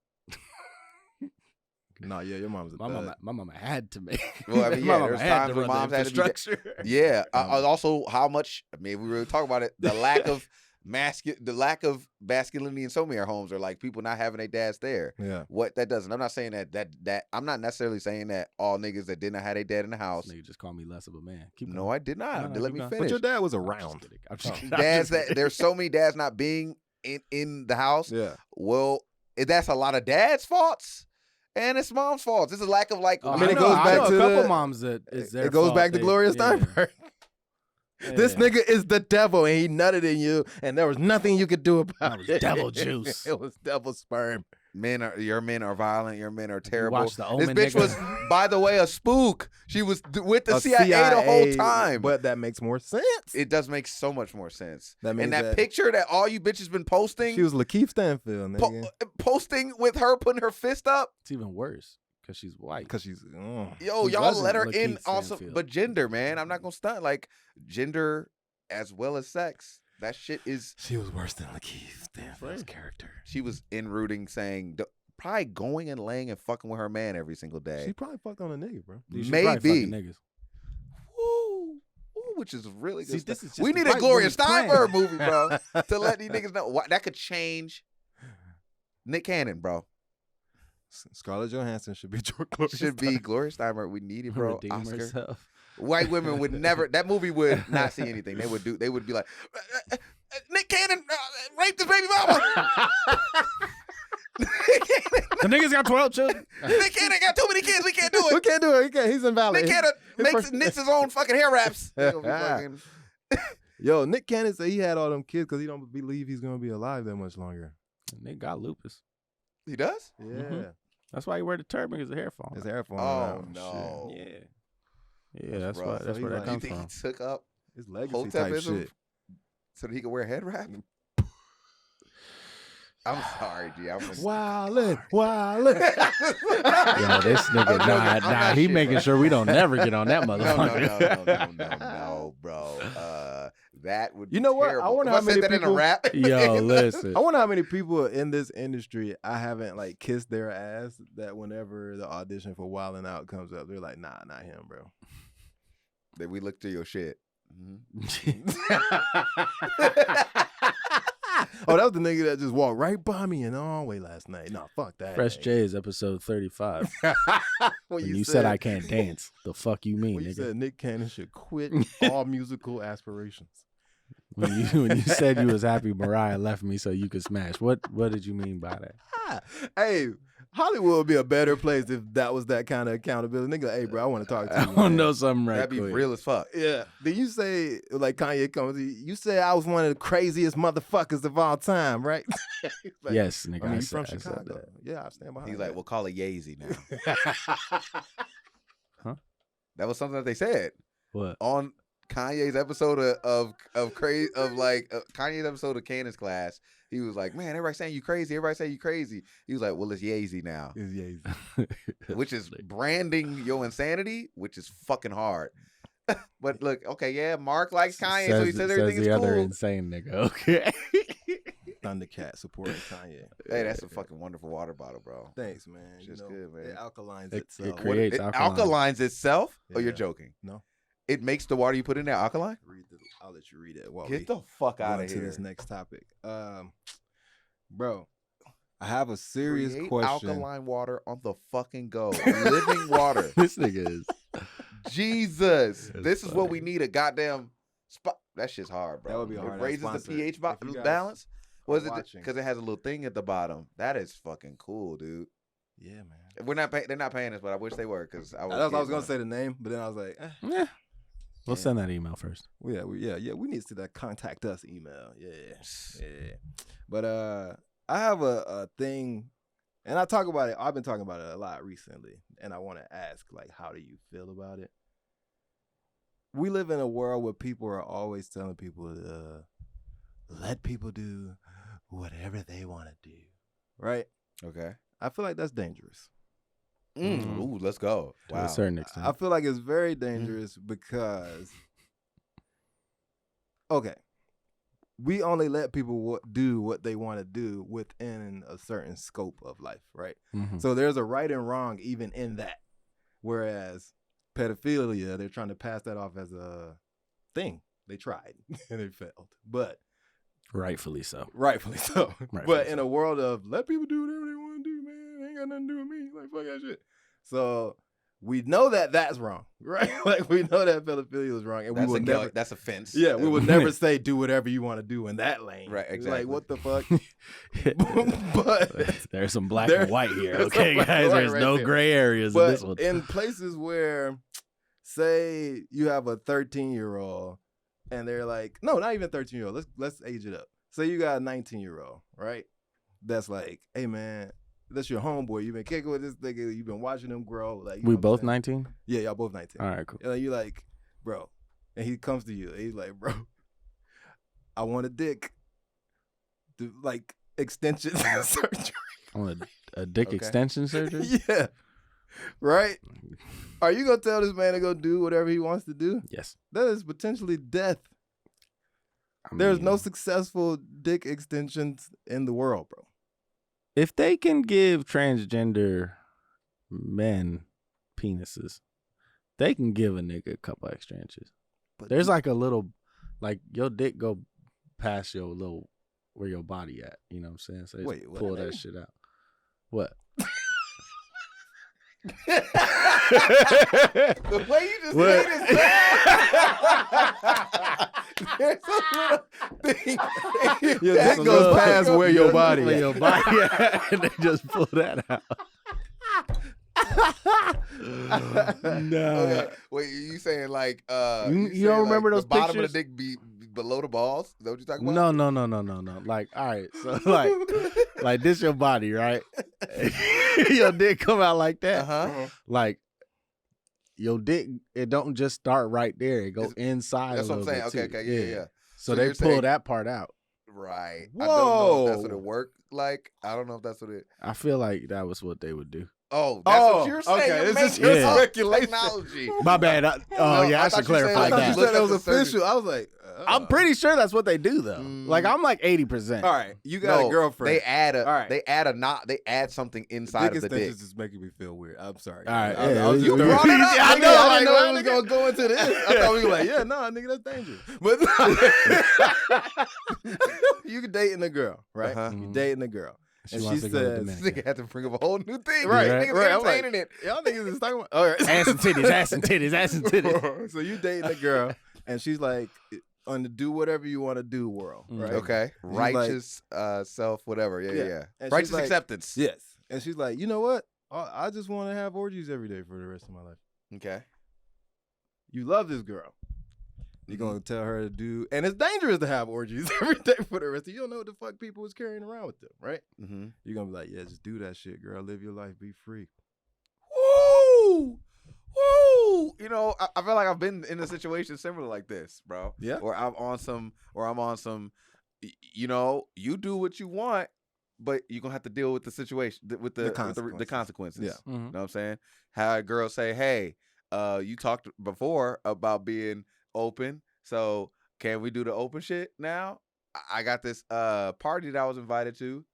No, yeah, your mom's a my mama had to make. Well, I mean, yeah, there's times when moms had to structure. Yeah, also how much. I mean, we really talk about it. The lack of masculinity in so many of our homes are like people not having their dads there. Yeah, what that doesn't. I'm not saying that. I'm not necessarily saying that all niggas that did not have their dad in the house. Nigga just called me less of a man. No, I did not. Let me finish. But your dad was around. Dads there's so many dads not being in the house. Yeah. Well, that's a lot of dads' faults. And it's mom's fault. It's a lack of like. I mean, it goes back to a couple moms that is their. It goes back to Gloria Steinberg. Yeah. This nigga is the devil, and he nutted in you, and there was nothing you could do about it. It was devil juice. It was devil sperm. Your men are violent. Your men are terrible. Watch the Omen, this bitch nigga. was, by the way, a spook. She was with the CIA the whole time. But that makes more sense. It does make so much more sense. That means and that picture that all you bitches been posting. She was Lakeith Stanfield, nigga. Posting with her putting her fist up. It's even worse because she's white. Because she's. Yo, y'all let her in also. But gender, man. I'm not going to stunt. Like, gender as well as sex. That shit is. She was worse than Lakeith Stanfield's character. She was enrooting, saying, probably going and laying and fucking with her man every single day. She probably fucked on a nigga, bro. Maybe. Woo, which is really good. See, we need a Gloria Steinberg movie, bro, to let these niggas know that could change. Nick Cannon, bro. Scarlett Johansson should be Gloria Steinberg. We need it, bro. Redeem Oscar. herself. White women would never. That movie would not see anything. They would be like, Nick Cannon raped his baby mama. The niggas got 12 children. Nick Cannon got too many kids. We can't do it. We can't do it. He's invalid. Nick Cannon knits his own fucking hair wraps. Yo, Nick Cannon said he had all them kids because he don't believe he's gonna be alive that much longer. And they got lupus. He does? Yeah. Mm-hmm. That's why he wear the turban because the hair falling. His hair falling. Oh no. Shit. Yeah, that's why. That's where that comes from. You think he took up his legacy type shit so that he could wear a head wrap? I'm sorry, G. Wildin'. Yo, this nigga, nah, he making sure we don't never get on that motherfucker. No, bro. That would be what? terrible. I wonder how many people. In a rap. Yo, listen. I wonder how many people in this industry I haven't like kissed their ass that whenever the audition for Wildin' Out comes up, they're like, nah, not him, bro. That we look through your shit. Mm-hmm. Oh, that was the nigga that just walked right by me in the hallway last night. No, fuck that. Fresh J's episode 35. when you said I can't dance, the fuck you mean, when nigga? You said Nick Cannon should quit all musical aspirations. when you said you was happy Mariah left me so you could smash. What did you mean by that? Hey, Hollywood would be a better place if that was that kind of accountability. Nigga, hey, bro, I want to talk to you. I don't know something right That'd be quick. real as fuck. Yeah. Did you say, like Kanye comes, you said I was one of the craziest motherfuckers of all time, right? Like, Yes, nigga. I mean, I you said- from I said Chicago. that. Yeah, I stand behind He's that. like, we'll call it Yeezy now. Huh? That was something that they said What? on Kanye's episode of Kanye's episode of Cannon's Class. He was like, man, everybody saying you crazy. Everybody saying you crazy. He was like, well, it's Yeezy now, It's Yeezy. which is branding your insanity, which is fucking hard. But look, okay, yeah, Mark likes Kanye, so he says everything the is other cool. insane nigga. Okay. Thundercat supporting Kanye. Hey, that's a fucking wonderful water bottle, bro. Thanks, man. Shit's good, man. It alkalines It itself. creates It alkaline. alkalines itself? Or you're Yeah. joking? No. It makes the water you put in there alkaline? I'll let you read it while Get we the fuck go out of into here. this next topic. Bro, I have a serious Create question. alkaline water on the fucking go. Living water. This nigga is. Jesus. That's This is what we funny. need, a goddamn spot. That shit's hard, bro. That would be a It hard-ass raises the sponsor. pH If you guys balance. Was it watching. because it has a little thing at the bottom? That is fucking cool, dude. Yeah, man. They're not paying us, but I wish they were because I was. I was getting gonna one. say the name, but then I was like, Yeah. We'll Yeah. send that email first. we need to see that contact us email. Yeah. But I have a thing, and I talk about it. I've been talking about it a lot recently, and I want to ask, like, how do you feel about it? We live in a world where people are always telling people to let people do whatever they want to do, right? Okay. I feel like that's dangerous. Mhm. Ooh, let's go. To Wow. a certain extent. I feel like it's very dangerous because, okay, we only let people do what they want to do within a certain scope of life, right? Mhm. So there's a right and wrong even in that. Whereas pedophilia, they're trying to pass that off as a thing. They tried and it failed, but Rightfully so. rightfully so. Rightfully But so. in a world of let people do whatever they want to do, man, it ain't got nothing to do with me. Like, fuck that shit. So we know that that's wrong, right? Like, we know that pedophilia is wrong, and That's we will never. That's offense. Yeah, we will never say do whatever you want to do in that lane. Right, It's exactly. Like, what the fuck? But There's some black There- and white here. there's some Okay, black and guys. white There's right no there. gray areas in this one. But in places where, say, you have a 13-year-old, and they're like, no, not even 13-year-old. Let's age it up. Say you got a 19-year-old, right? That's like, hey man, that's your homeboy. You've been kicking with this nigga. You've been watching him grow. Like, you know We what I'm both saying? 19? Yeah, y'all both 19. All right, cool. And you like, bro, and he comes to you. And he's like, bro, I want a dick, like extension surgery. I want a dick Okay. extension surgery? Yeah, right. Are you gonna tell this man to go do whatever he wants to do? Yes. That is potentially death. I There's no mean, successful dick extensions in the world, bro. if they can give transgender men penises, they can give a nigga a couple extra inches. But There's like a little, like your dick go past your little, where your body at. You know what I'm saying? So they just Wait, what, pull nigga? that shit out. What? The way you just What? made it sound. There's a little thing. Your That's dick a goes little- past where your body Where at. your body at, and they just pull that out. No. Okay. Wait, you saying like You saying, don't remember like, those the bottom of pictures? the dick be below the balls? Is that what you're talking No, about? no. Like, all right, so like this your body, right? Your dick come out like that. Uh-huh. Like your dick, it don't just start right there. It go It's- inside. That's a what I'm little saying. bit Okay, too. yeah. So, So they you're pull saying- that part out. Right. I don't know if that's what Whoa. it worked like. I don't know if that's what it. I feel like that was what they would do. Oh, that's what Oh, you're saying. okay, You're this is making your up speculation. technology. My bad. No, I I should thought you said- clarify I thought I you thought you that. looked said that at was the surgery. official. I was like, I'm pretty sure that's what they do though. Like I'm like 80%. All right, you got a girlfriend. They add a. All right. They add a knot. They add something inside dick of the dick. extensions is making me feel weird. I'm sorry. All right, I yeah, was you just brought it up. I I know. know, I didn't know like, it was gonna go into this. I thought we were like, yeah, no, nigga, that's dangerous. But you could dating a girl, right? Uh-huh. You dating a girl, She and wants she to go to says, Dominican. This nigga had to bring up a whole new thing. Right, Niggas right. I'm like, entertaining it. y'all niggas is talking about. All right, Ass and titties, ass and titties, ass and titties. So you dating a girl, and she's like, on the do whatever you want to do world, right? Okay. Righteous self, whatever. Yeah. And Righteous she's like, acceptance. Yes. And she's like, you know what? I just want to have orgies every day for the rest of my life. Okay. You love this girl. You're going to tell her to do, and it's dangerous to have orgies every day for the rest of you. Don't know what the fuck people was carrying around with them, right? Mm-hmm. You're going to be like, yeah, just do that shit, girl. Live your life. Be free. Woo! Woo! You know, I feel like I've been in a situation similar like this, bro. Yeah. Or I'm on some, you know, you do what you want, but you're going to have to deal with the situation, with the consequences. Yeah. You know what I'm saying? How a girl say, hey, you talked before about being open, so can we do the open shit now? I got this party that I was invited to,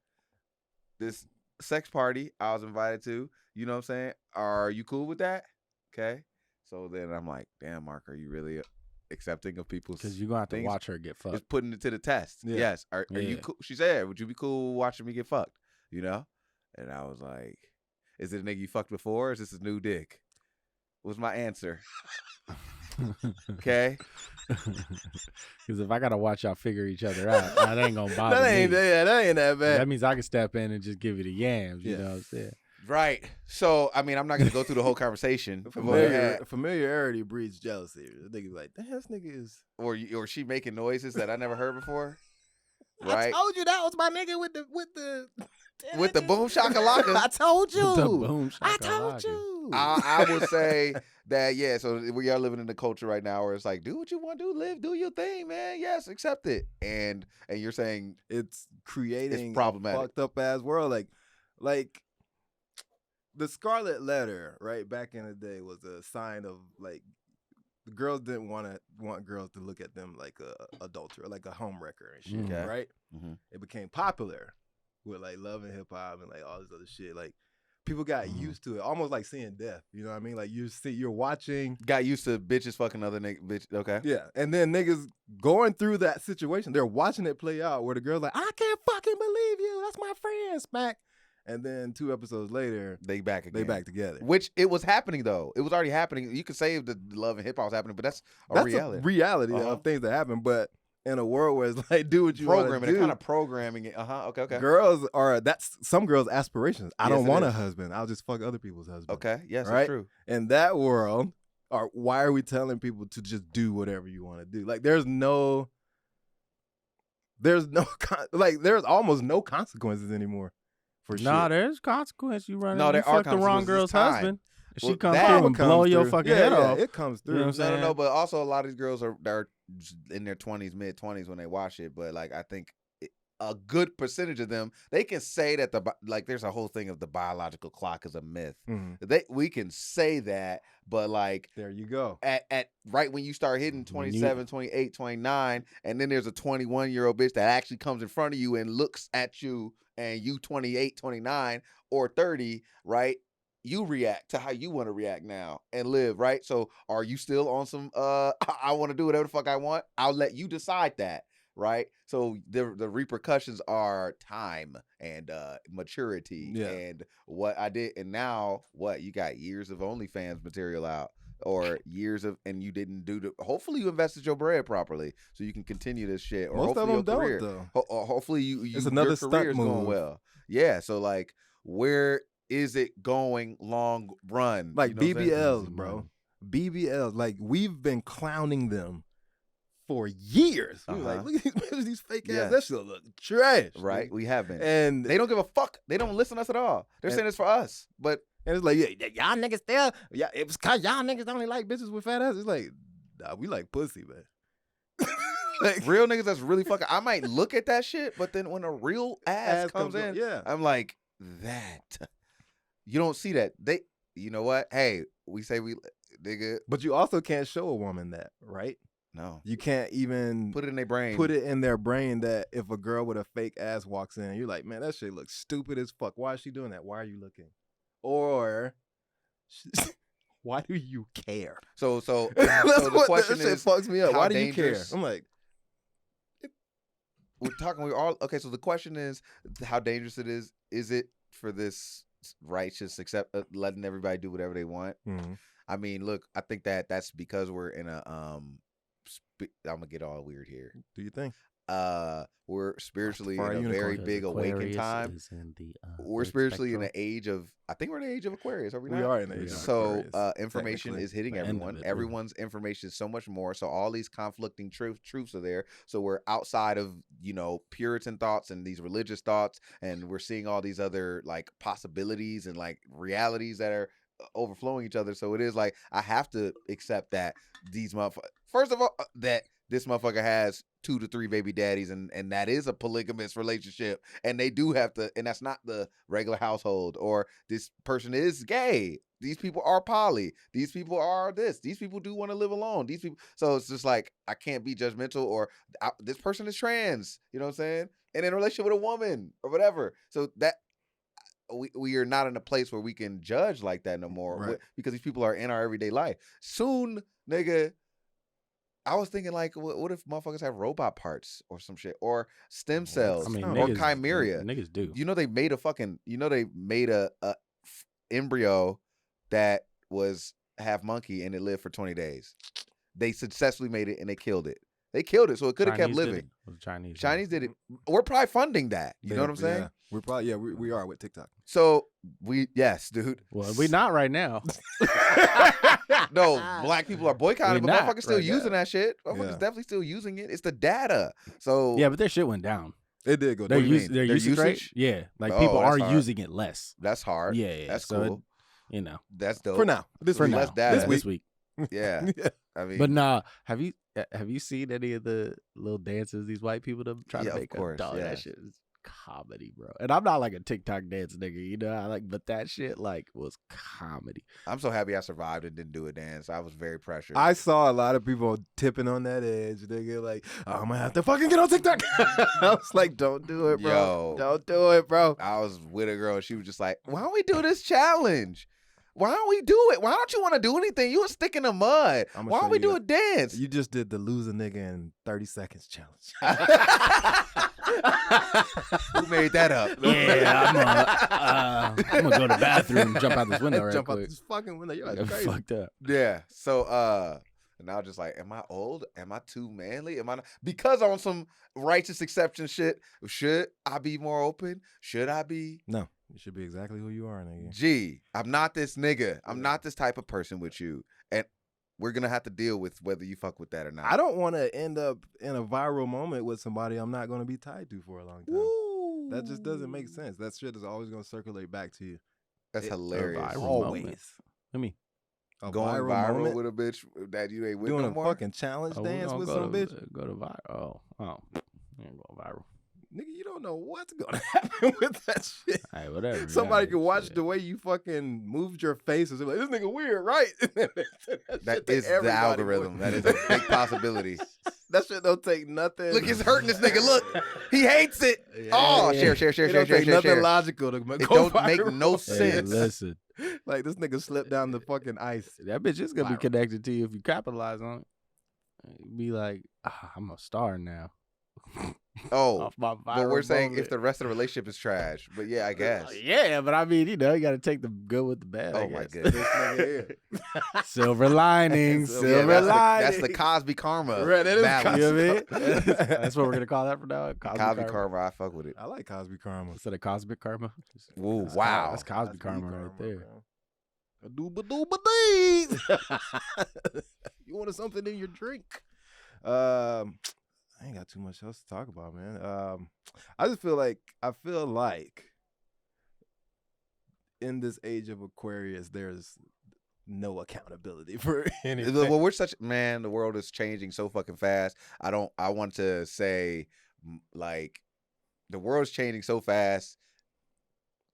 this sex party I was invited to. You know what I'm saying? Are you cool with that? Okay. So then I'm like, damn, Mark, are you really accepting of people's? Because you're gonna have to watch her get fucked. It's putting it to the test. Yeah. Yes. Are you cool? She said, would you be cool watching me get fucked? You know? And I was like, is it a nigga you fucked before? Or is this a new dick? Was my answer. Okay. Because if I gotta watch y'all figure each other out, that ain't gonna bother that ain't me. that bad. That means I can step in and just give it a yams. You know what I'm saying? Right. So I mean, I'm not gonna go through the whole conversation. Familiarity breeds jealousy. The nigga be like, damn, this nigga is. Or she making noises that I never heard before. Right. I told you that was my nigga with the boom shakalaka. I told you. With the boom I shakalaka. told you. I would say that, yeah, so we are living in the culture right now where it's like, do what you want to do, live, do your thing, man. Yes, accept it. And you're saying it's creating it's problematic. A fucked up ass world. Like the Scarlet Letter, right, back in the day was a sign of like the girls didn't want girls to look at them like a adulterer, like a homewrecker and shit, Okay. right? Mm-hmm. It became popular with like Love and Hip Hop and like all this other shit. Like people got used to it, almost like seeing death. You know what I mean? Like you're watching. Got used to bitches fucking other niggas. Bitch, okay. Yeah, and then niggas going through that situation, they're watching it play out where the girl's like, I can't fucking believe you. That's my friend, smack. And then 2 episodes later, they back again. They back together. Which it was happening though. It was already happening. You could say the Love and Hip Hop was happening, but that's reality. A reality of things that happen. But in a world where it's like, do what you want to do. They're kind of programming it. Okay. Girls that's some girls' aspirations. I don't want a husband. I'll just fuck other people's husbands. Okay. Yes, right? That's true. In that world, why are we telling people to just do whatever you want to do? Like there's almost no consequences anymore. For shit. There's consequence. You run. No, there are fuck the wrong girl's husband. Well, she comes through and blow your fucking head off. It comes through. You know what I'm saying? No, but also a lot of these girls are in their 20s, mid-20s when they watch it. But like, I think a good percentage of them, they can say that there's a whole thing of the biological clock is a myth. Mm-hmm. We can say that, but like there you go. At right when you start hitting 27, 28, 29, and then there's a 21-year-old bitch that actually comes in front of you and looks at you, and you 28, 29, or 30, right? You react to how you want to react now and live, right? So are you still on some I want to do whatever the fuck I want? I'll let you decide that, right? So the repercussions are time and maturity and what I did. And now what? You got years of OnlyFans material out, or years of, and you didn't do hopefully you invested your bread properly so you can continue this shit. Or most of them don't career, though. Hopefully it's another your stunt career's move. going well. Yeah. So like, where is it going long run? Like you know BBLs, bro. BBLs. Like we've been clowning them for years. We were like, look at these fake ass. That shit look trash. Right. Dude. We have been. And they don't give a fuck. They don't listen to us at all. They're saying it's for us. But and it's like, y'all niggas still, it was cause y'all niggas only like bitches with fat ass. It's like, nah, we like pussy, man. Like, real niggas that's really fucking, I might look at that shit, but then when a real ass comes in, I'm like, that. You don't see that. You know what? Hey, we say we, nigga. But you also can't show a woman that, right? No. You can't even put it in their brain. Put it in their brain that if a girl with a fake ass walks in, you're like, man, that shit looks stupid as fuck. Why is she doing that? Why are you looking? Or why do you care? So the question is, fucks me up. Why do you care? I'm like, we're all okay. So the question is, how dangerous it is. Is it for this righteous, letting everybody do whatever they want? Mm-hmm. I mean, look, I think that's because we're in a I'm gonna get all weird here. Do you think? We're spiritually For our in a very unicorn. big awakened Aquarius time. is in the, We're third spiritually in spectrum. the age of, I think we're in the age of Aquarius, are we We not? are in the age of So Aquarius, information technically. is hitting The end of everyone. it, yeah. Everyone's information is so much more. So all these conflicting truths are there. So we're outside of, you know, Puritan thoughts and these religious thoughts, and we're seeing all these other like possibilities and like realities that are overflowing each other. So it is like I have to accept that these motherfuckers, first of all, that this motherfucker has 2 to 3 baby daddies, and that is a polygamous relationship, and they do have to, and that's not the regular household, or this person is gay, these people are poly, these people are this, these people do want to live alone, these people, so it's just like I can't be judgmental, or this person is trans, you know what I'm saying, and in a relationship with a woman or whatever, so that we are not in a place where we can judge like that no more, Right. because these people are in our everyday life. Soon, nigga, I was thinking like, what if motherfuckers have robot parts or some shit, or stem cells, I mean, or niggas, chimera? Niggas do. You know they made a embryo that was half monkey and it lived for 20 days. They successfully made it and they killed it. They killed it, so it could have kept Chinese did living. it? Was it Chinese did it. We're probably funding that. You know what I'm saying? Yeah. We're probably we are with TikTok. So yes, dude. Well, we not right now. No, black people are boycotting, We but not motherfuckers still right using now. that shit. Motherfuckers Yeah. definitely still using it. It's the data. So Yeah, but their shit went down. It did go Their down. you use mean? their Their usage rate. usage? Yeah, like Oh, people that's are hard. using it less. that's hard. Yeah, That's so cool. you know, That's dope. For now. This For week. now. Less data. this week. Yeah. Yeah. I mean, But nah, have you seen any of the little dances these white people them try Yeah, to of make? course, Dog, yeah. that shit is comedy, bro. And I'm not like a TikTok dance nigga, you know. I like, but that shit like was comedy. I'm so happy I survived and didn't do a dance. I was very pressured. I saw a lot of people tipping on that edge. They get like, oh, I'm gonna have to fucking get on TikTok. I was like, don't do it, bro. Yo. Don't do it, bro. I was with a girl. She was just like, why don't we do this challenge? Why don't we do it? Why don't you want to do anything? You a stick in the mud. I'ma Why show don't we you do that. a dance? You just did the lose a nigga in 30 seconds challenge. Who made that up? Yeah, I'm gonna go to the bathroom and jump out this window right Jump quick. out this fucking window. Yo, I'm that's crazy. fucked up. Yeah. So and I was just like, am I old? Am I too manly? Am I not? Because on some righteous exception shit, should I be more open? Should I be? No, you should be exactly who you are, nigga. Gee, I'm not this nigga. I'm not this type of person with you. And we're gonna have to deal with whether you fuck with that or not. I don't want to end up in a viral moment with somebody I'm not going to be tied to for a long time. Woo. That just doesn't make sense. That shit is always going to circulate back to you. That's hilarious. viral Always. moment. I mean, A Going viral with a bitch that you ain't with doing no a more. fucking challenge we dance gonna with go some to, bitch. Go to viral. Oh, you ain't go viral. Nigga, you don't know what's going to happen with that shit. Hey, whatever. Somebody yeah, can watch shit. the way you fucking moved your face and say, like, this nigga weird, right? That is the algorithm. That is a big possibility. That shit don't take nothing. Look, it's hurting this nigga. Look, he hates it. Yeah, Oh, yeah. share, It don't take nothing logical to It go don't make viral. no Hey, sense. listen, Like, this nigga slipped down the fucking ice. that bitch is gonna be Viral. connected to you if you capitalize on it. Be like, I'm a star now. Oh, Off my but we're viral saying moment. if the rest of the relationship is trash. But yeah, I guess. Yeah, but I mean, you know, you got to take the good with the bad. I Oh my guess. goodness. This nigga here. Silver linings, Yeah, silver Yeah, linings. that's the Cosby karma. Right, that is balance. You know what I mean? That's what we're gonna call that from now on. Cosby karma. I fuck with it. I like Cosby karma. Instead of cosmic karma. Ooh, That's wow. That's Cosby karma right there. bro. A dooba dooba dee. You wanted something in your drink? I ain't got too much else to talk about, man. I just feel like in this age of Aquarius, there's no accountability for anything. Well, we're such the world is changing so fucking fast. I want to say like the world's changing so fast.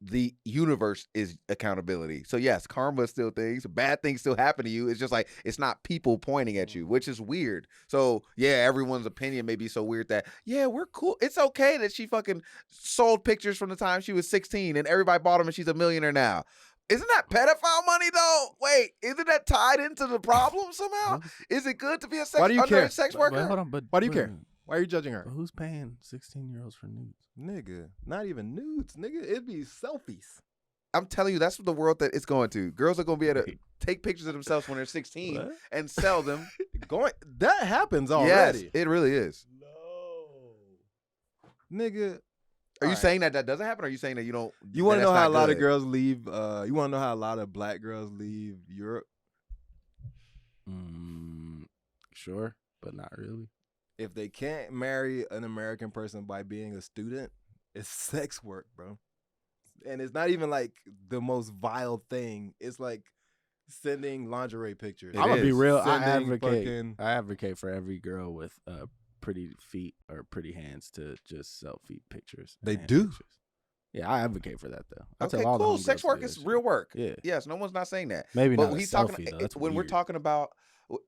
The universe is accountability. So yes, karma is still things. Bad things still happen to you. It's just like it's not people pointing at you, which is weird. So yeah, everyone's opinion may be so weird that yeah, we're cool. It's okay that she fucking sold pictures from the time she was 16 and everybody bought them and she's a millionaire now. Isn't that pedophile money though? Wait, isn't that tied into the problem somehow? Is it good to be a Why do you care? underage sex worker? Hold on, but Why do you care? Why are you judging her? But who's paying 16-year-olds for nudes? Nigga, not even nudes, nigga. It'd be selfies. I'm telling you, that's what the world that it's going to. Girls are going to be able to take pictures of themselves when they're 16 What? and sell them. That happens already. Yes, it really is. No, nigga. Are you saying that doesn't happen? Or are you saying that you don't? You want to know how a lot of good? girls leave? You want to know how a lot of black girls leave Europe? Sure, but not really. If they can't marry an American person by being a student, it's sex work, bro. And it's not even like the most vile thing. It's like sending lingerie pictures. It I'm gonna be is. real. Sending I advocate for every girl with pretty feet or pretty hands to just selfie pictures. They hand do. pictures. Yeah, I advocate for that though. I Okay, tell all the cool. homegirls Sex to work do is that real shit. work. Yeah, Yes, no one's not saying that. maybe But not. he's a selfie talking though. That's when we're weird. talking about.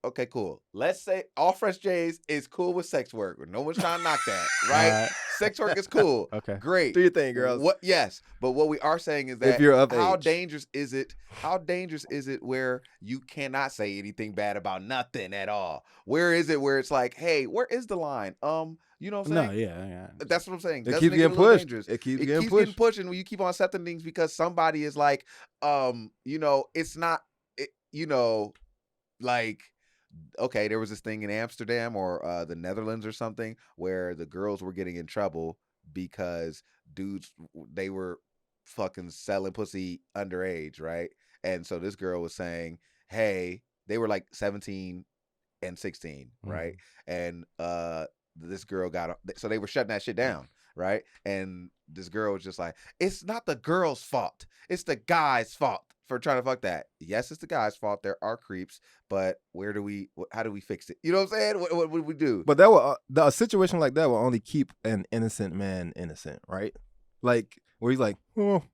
Okay, cool. Let's say all fresh J's is cool with sex work. No one's trying to knock that, right? Alright. Sex work is cool. Okay. Great. Do your thing, girls. What? Yes, but what we are saying is that If you're of how age. dangerous is it? How dangerous is it where you cannot say anything bad about nothing at all? Where is it where it's like, hey, where is the line? You know what I'm saying? No, yeah. That's what I'm saying. It Doesn't keeps get getting a little pushed. dangerous? It keeps It getting keeps pushed. getting pushed, and when you keep on accepting things because somebody is like, it's not, like, okay, there was this thing in Amsterdam or the Netherlands or something where the girls were getting in trouble because dudes, they were fucking selling pussy underage, right? And so this girl was saying, hey, they were like 17 and 16, right? And this girl so they were shutting that shit down, right? And this girl was just like, it's not the girl's fault, it's the guy's fault for trying to fuck that. Yes, it's the guy's fault. There are creeps, but how do we fix it? You know what I'm saying? What would we do? But that will a situation like that will only keep an innocent man innocent, right? Like where he's like, oh,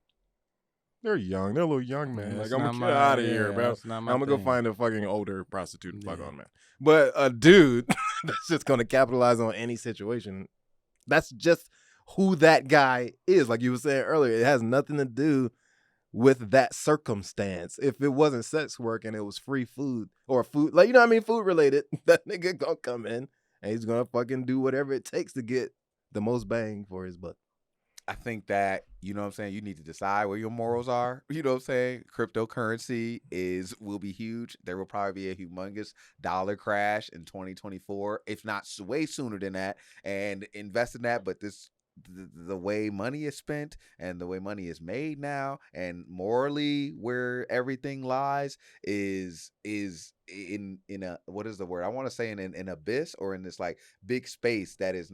they're young, they're a little young, man. Yeah, like it's I'm not gonna my- get out of yeah, here, bro. it's not I'm my gonna go thing. find a fucking older prostitute to fuck Yeah. on, man. But a dude that's just gonna capitalize on any situation. That's just who that guy is. Like you were saying earlier, it has nothing to do with that circumstance. If it wasn't sex work and it was free food or food, like, you know what I mean, food related, that nigga gonna come in and he's gonna fucking do whatever it takes to get the most bang for his buck. I think that, you know what I'm saying, you need to decide where your morals are. You know what I'm saying? Cryptocurrency will be huge. There will probably be a humongous dollar crash in 2024, if not way sooner than that. And invest in that, but the way money is spent and the way money is made now and morally where everything lies is in a, what is the word? I want to say in an abyss or in this like big space that is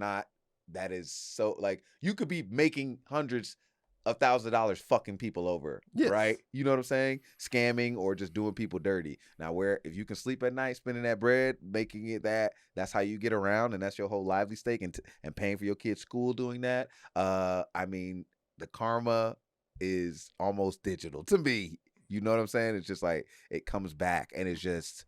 so like you could be making hundreds of thousands of dollars fucking people over, Yes. right? You know what I'm saying? Scamming or just doing people dirty. Now, where if you can sleep at night, spending that bread, making it that's how you get around, and that's your whole lively stake, and paying for your kid's school doing that. I mean, the karma is almost digital to me. You know what I'm saying? It's just like it comes back, and it's just.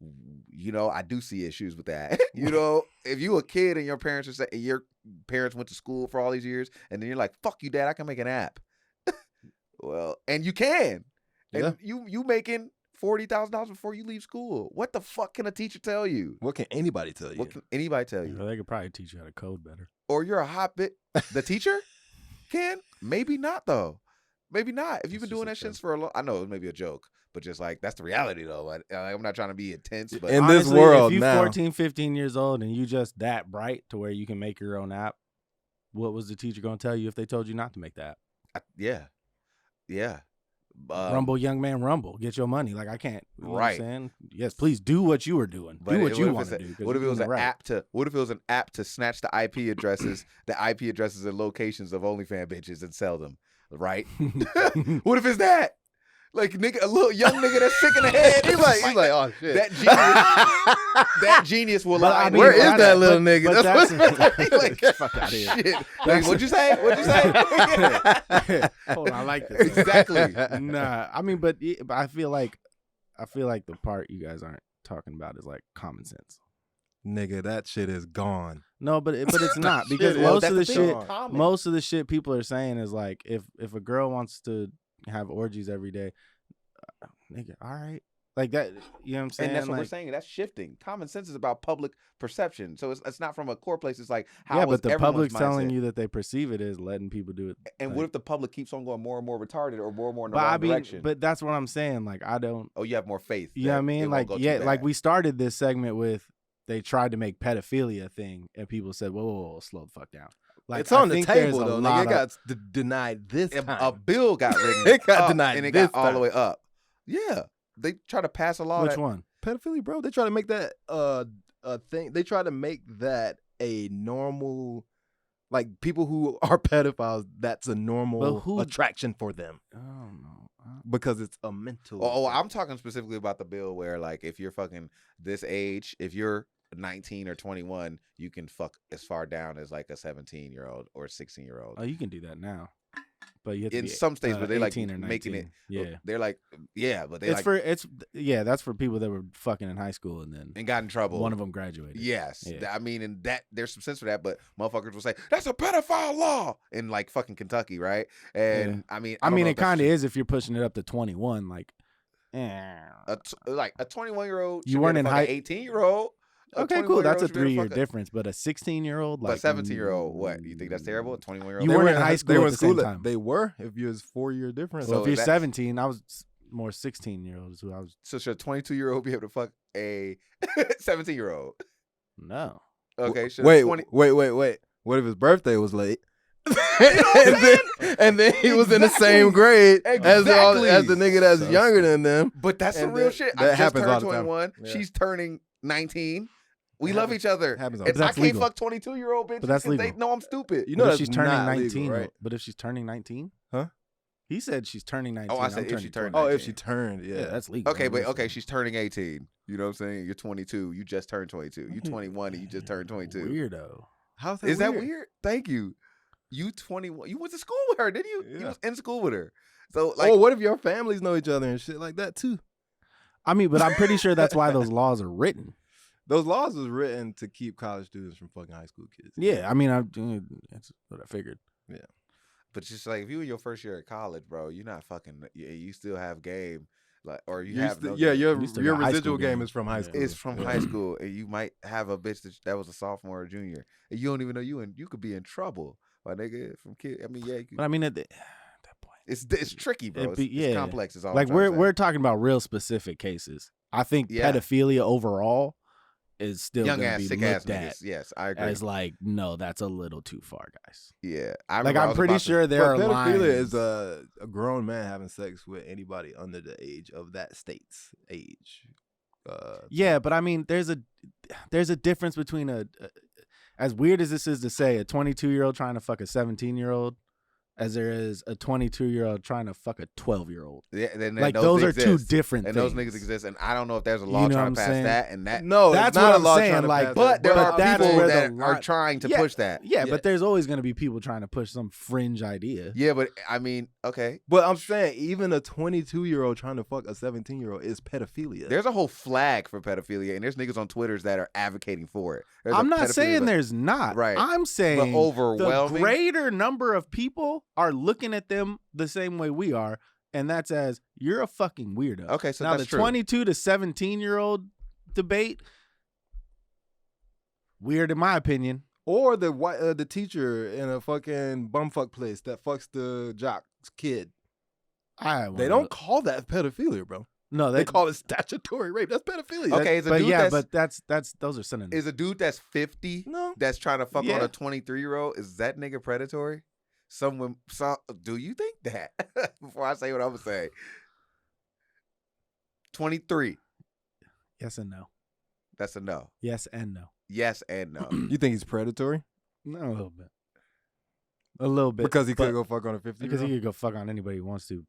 I do see issues with that. If you a kid and your parents went to school for all these years, and then you're like, "Fuck you, Dad, I can make an app." Well, and you can, and you making $40,000 before you leave school. What the fuck can a teacher tell you? What can anybody tell you? What can anybody tell you? They could probably teach you how to code better. Or you're a hot bit. The teacher can? Maybe not though. Maybe not. If you've been doing that shit for a long, I know it may be a joke. But just like, that's the reality though. I'm not trying to be intense, but In honestly, this world if you're now, 14, 15 years old and you just that bright to where you can make your own app, what was the teacher going to tell you if they told you not to make that? Yeah. Rumble, young man, rumble. Get your money. Like I can't. You know what I'm Right. saying? Yes, please do what you were doing. But Do what you want to do. 'cause What if it you're was doing an right. app to? What if it was an app to snatch the IP addresses, and locations of OnlyFans bitches and sell them? Right? What if it's that? Like a little young nigga that's sick in the head. he's like, oh shit. That genius will But lie. I mean, Where is but- that little but- nigga? but That's that's- like, fuck out of here. shit. Like, what'd you say? Hold on, I like this. Exactly. Nah, I mean, but I feel like the part you guys aren't talking about is like common sense. Nigga, that shit is gone. No, but it's not because Shit, most that's of the the shit, thing. Common. most of the shit people are saying is like if a girl wants to have orgies every day, nigga, all right, Like that, you know what I'm saying? And that's what we're Like, saying. That's shifting. Common sense is about public perception. So it's not from a core place. It's like how yeah, is but the everyone's public's telling mindset? you that they perceive it as letting people do it. And like, what if the public keeps on going more and more retarded or more in the but wrong I mean, direction? but that's what I'm saying. Like, I don't. Oh, you have more faith. You know what I that it mean? won't Like, go too yeah, like bad. we started this segment with they tried to make pedophilia a thing, and people said, "Whoa, slow the fuck down." Like, It's on I the think there's table a though. lot Nigga, it of- got denied this time. A bill got written. It got up, denied and it this got all the time. way up. Yeah, they try to pass a law. Which that, one? Pedophilia, bro. They try to make that a thing. They try to make that a normal, like people who are pedophiles. That's a normal attraction for them. I don't know. Because it's a mental. Oh, I'm talking specifically about the bill where, like, if you're fucking this age, if you're 19 or 21, you can fuck as far down as like a 17-year-old or 16-year-old. Oh, you can do that now, but you have to In be, some states, but they like 18 or 19. making it. Yeah, They're like, yeah, but they it's like for that's for people that were fucking in high school and then and got in trouble. one of them graduated. Yes, Yeah. I mean, and that there's some sense for that, but motherfuckers will say that's a pedophile law in like fucking Kentucky, right? And I mean, it kind of is if you're pushing it up to 21. Like, like a 21-year-old. You weren't in high. 18-year-old. Okay, cool. That's a 3-year difference, but a 16-year-old, like, but 17-year-old, what you think that's terrible? A 21-year-old. You weren't in high school They were at in the same school. time. They were. If you was 4-year difference. Well, So if you're that- 17, I was more 16-year-olds who I was. So should a 22-year-old be able to fuck a 17-year-old? No. Okay. Should Wait, a 20- wait. What if his birthday was late? and then he was in the same grade as the nigga that's younger than them. But that's some And real that- shit. that I just happens all turned the time. 21. Yeah. She's turning 19. We It love happens- each other. happens all And the I time. can't That's legal. fuck 22-year-old bitches But that's because they legal. know I'm stupid. You But know if she's that's turning not 19, legal, right? But if she's turning 19, Huh? He said she's turning 19. I said I'm if turning she turned 20. Oh, if 19. she turned, yeah. Yeah, that's legal. Okay, but okay, she's turning 18. You know what I'm saying? You're 22. You just turned 22. Mm-hmm. You 21 and you just turned 22. Weirdo. How's Is that weird? Thank you. You 21. You went to school with her, didn't you? You Yeah. was in school with her. So like, Oh, what if your families know each other and shit like that too? I mean, but I'm pretty sure that's why those laws are written. Those laws was written to keep college students from fucking high school kids. Yeah, I mean, that's what I figured. but just like if you in your first year of college, bro, you're not fucking. You still have game, like, or you You have st- no yeah, game. You still your got high residual school game game. is from high Yeah. school. It's from high school, and you might have a bitch that was a sophomore or junior, and you don't even know you could be in trouble, my nigga. From kid, I mean, yeah, But I mean, at that point, it's tricky, bro. It'd be- It's yeah. complex. Is all. like I'm trying to say. we're talking about real specific cases. I think Yeah. pedophilia overall is still young going to ass, be sick ass looked at niggas. Yes, I agree. as like, no, that's a little too far, guys. Yeah, Like, I'm pretty sure there are But pedophilia lines. is a grown man having sex with anybody under the age of that state's age. Yeah, but I mean, there's a difference between as weird as this is to say, a 22-year-old trying to fuck a 17-year-old, as there is a 22-year-old trying to fuck a 12-year-old. Yeah, then Like, those are two exist. different and things. those niggas exist, and I don't know if there's a law You know trying what to I'm pass saying? that and that. No, That's it's not what a I'm law saying, trying to like, pass But that. there are that's people where the that are line- trying to Yeah. push that. Yeah, Yeah. but there's always going to be people trying to push some fringe idea. Yeah, but I mean, okay. But I'm saying even a 22-year-old trying to fuck a 17-year-old is pedophilia. There's a whole flag for pedophilia, and there's niggas on Twitters that are advocating for it. There's I'm a not pedophilia saying that- there's not. Right. I'm saying but overwhelming. the greater number of people are looking at them the same way we are, and that's as you're a fucking weirdo. Okay, so now that's the true. 22 to 17-year-old debate, weird in my opinion. Or the teacher in a fucking bumfuck place that fucks the jock's kid. They don't call that pedophilia, bro. No, They call it statutory rape. That's pedophilia. Okay, is a but dude yeah, that's, but that's those are synonyms. is a dude that's 50 No. that's trying to fuck on Yeah. a 23-year-old. Is that nigga predatory? Do you think that? Before I say what I'm gonna say, 23. Yes and no. That's a no. Yes and no. Yes and no. You think he's predatory? No, a little bit. A little bit. Because he but- could go fuck on a 50-year-old? Because he could go fuck on anybody he wants to.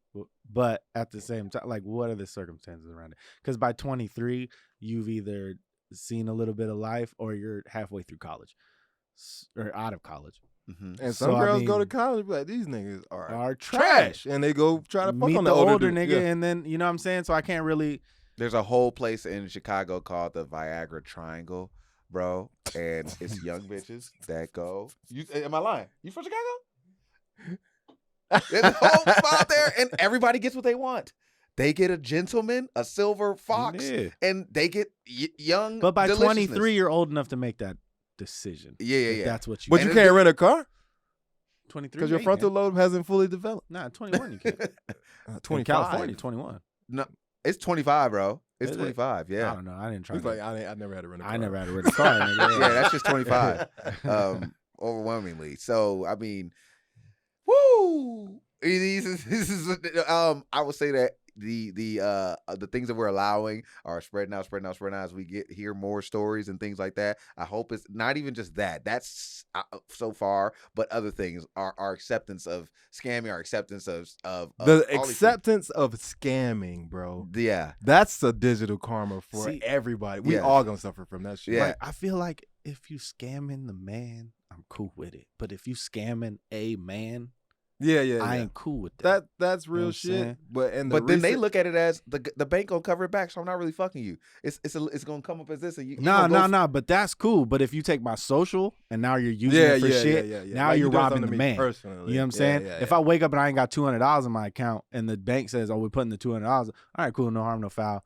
But at the same time, like, what are the circumstances around it? Because by 23, you've either seen a little bit of life or you're halfway through college or out of college. Mhm. And some So, I girls go to mean, college be like, these niggas are Are trash. And they go try to fuck Meet on the the older dude. nigga, Yeah. and then, you know what I'm saying? So I can't really. There's a whole place in Chicago called the Viagra Triangle, bro, and it's young bitches that go. Am I lying? You from Chicago? There's a whole spot there, and everybody gets what they want. They get a gentleman, a silver fox, Yeah. and they get young. But by deliciousness. 23, you're old enough to make that decision. Yeah. That's what you. But you can't rent a car 23 because your frontal lobe hasn't fully developed. Nah, 21 you can't. 25. In California, 21. No, it's 25, bro. It's Is it? 25. I Yeah. don't know. I didn't try. He's like, I never had to rent a car. I never had to rent a car. Nigga. Yeah, that's just 25. Overwhelmingly. So I mean, woo. This is I would say that the things that we're allowing are spreading out as we hear more stories and things like that. I hope it's not even just that. That's so far, but other things, our acceptance of scamming, our acceptance of the acceptance of scamming, bro. Yeah, that's a digital karma for everybody. We Yeah. all gonna suffer from that shit. Yeah. Like, I feel like if you scamming the man, I'm cool with it. But if you scamming a man, I ain't cool with that. That's real You know what I'm shit. saying? But then they look at it as the bank gonna cover it back, so I'm not really fucking you. It's gonna come up as this, and you Nah. But that's cool. But if you take my social and now you're using it for shit, now like you're you doing robbing something the to me man. personally. You know what I'm saying? If I wake up and I ain't got $200 in my account, and the bank says, "Oh, we're putting the $200," all right, cool, no harm, no foul.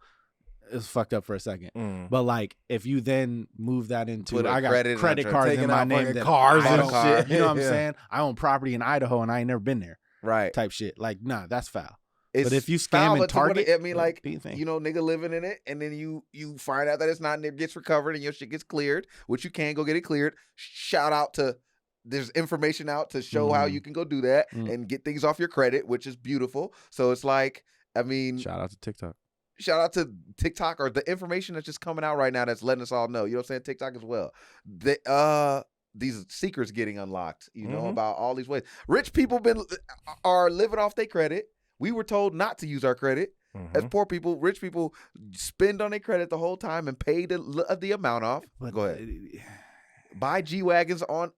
It's fucked up for a second. But like, if you then move that into, I got credit cards in my name, that cars I and don't- shit. You know what I'm saying? I own property in Idaho and I ain't never been there. right Type shit. Like, nah, that's foul. It's But if you foul, scam but and to what target, I mean, like, be a thing. nigga living in it, and then you find out that it's not, and it gets recovered, and your shit gets cleared, which you can go get it cleared. Shout out to, there's information out to show how you can go do that and get things off your credit, which is beautiful. So it's like, I mean, Shout out to TikTok. shout out to TikTok, or the information that's just coming out right now that's letting us all know. You know what I'm saying? TikTok as well. These secrets getting unlocked, about all these ways. Rich people are living off their credit. We were told not to use our credit. As poor people, rich people spend on their credit the whole time and pay the amount off. Go ahead. Buy G-Wagons on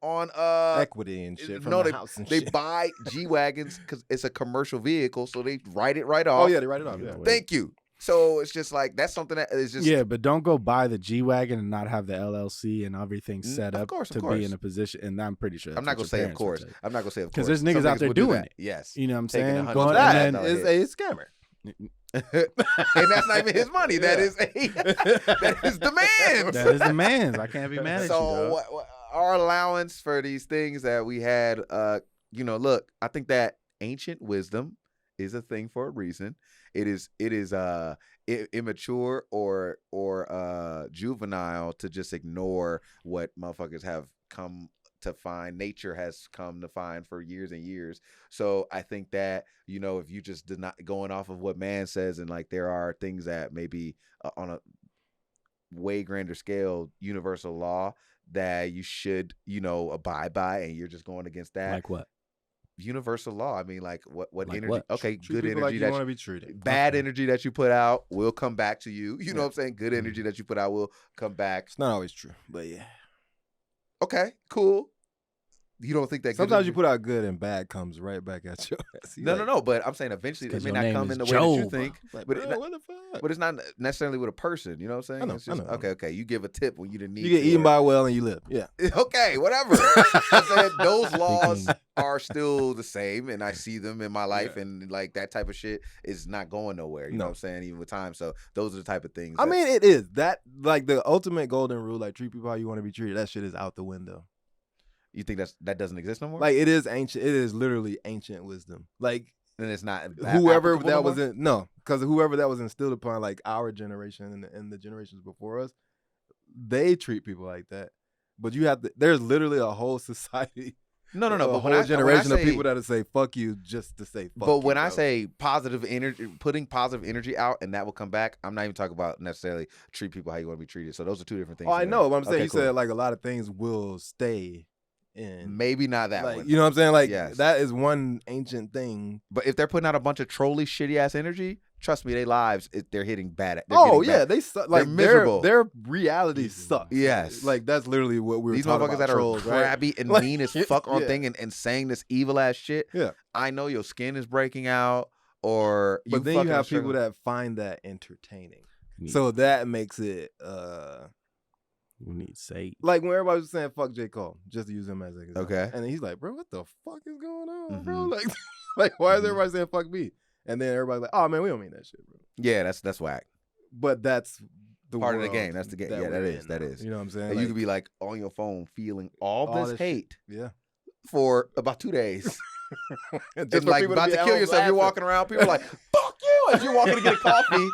equity and shit from the house and they shit. buy G-Wagons because it's a commercial vehicle, so they write it right off. Oh yeah, they write it off. Yeah. Thank you. So it's just like, that's something that is just... Yeah, but don't go buy the G-Wagon and not have the LLC and everything set up to be in a position. And I'm pretty sure I'm not going to say of course. I'm not going to say of course. Because there's niggas out there doing it. Yes. You know what I'm Taking saying? $100,000 That is a scammer. And that's not even his money. That is the man's. That is the man's. I can't be mad at you, dog. Our allowance for these things that we had, look, I think that ancient wisdom is a thing for a reason. It is immature or juvenile to just ignore what motherfuckers have come to find, nature has come to find for years and years. So I think that, if you just did not going off of what man says, and like there are things that maybe on a way grander scale, universal law that you should, abide by, and you're just going against that. Like what? Universal law. I mean, like what Like energy? what? Okay, Treat good people energy like you want to be treated. Bad energy that you put out will come back to you. You know what I'm saying? Good energy that you put out will come back. It's not always true, but yeah. Okay, cool. You don't think that sometimes you put out good and bad comes right back at your ass. No. But I'm saying eventually it may not come in the way that you think. Like, but it's not necessarily with a person. You know what I'm saying? I know, it's just, I know. Okay. You give a tip when you didn't need. You get eaten by a whale and you live. Yeah. Okay, whatever. I said those laws are still the same, and I see them in my life, and like that type of shit is not going nowhere. You know what I'm saying? Even with time. So those are the type of things. I mean, it is that, like, the ultimate golden rule, like treat people how you want to be treated. That shit is out the window. You think that doesn't exist no more? Like, it is ancient. It is literally ancient wisdom. Like, then it's not whoever that was because whoever that was instilled upon, like our generation and the generations before us, they treat people like that. But you have to. There's literally a whole society. No. A whole generation of people that say "fuck you" just to say "fuck." But when I say positive energy, putting positive energy out, and that will come back, I'm not even talking about necessarily treat people how you want to be treated. So those are two different things. Oh, I know. But I'm saying okay, you cool. said like a lot of things will stay. And maybe not that like, one. You know what I'm saying? Like, yes. That is one ancient thing. But if they're putting out a bunch of trolly, shitty ass energy, trust me, their lives, they're hitting bad. They suck. Like, they're miserable. Their reality sucks. Yes, like that's literally what we were these talking motherfuckers about. that trolls, are right? crabby and mean as fuck on thing and saying this evil ass shit. Yeah, I know your skin is breaking out, or but then you have people that find that entertaining. So that makes it. We need Sage. Like when everybody was saying "fuck J. Cole," just to use him as an example. Okay. And then he's like, "Bro, what the fuck is going on, bro? Like why is everybody saying "fuck me"?" and then everybody's like, "Oh man, we don't mean that shit, bro." Yeah, that's whack. But that's the Part of the world game. That's the game. Yeah, that is. That is. You know what I'm saying? And you could be like on your phone feeling all this hate yeah, for about 2 days. just and for like people about to be kill out yourself. You're laughing. walking around. People are like, "Fuck you!" As you're walking to get a coffee,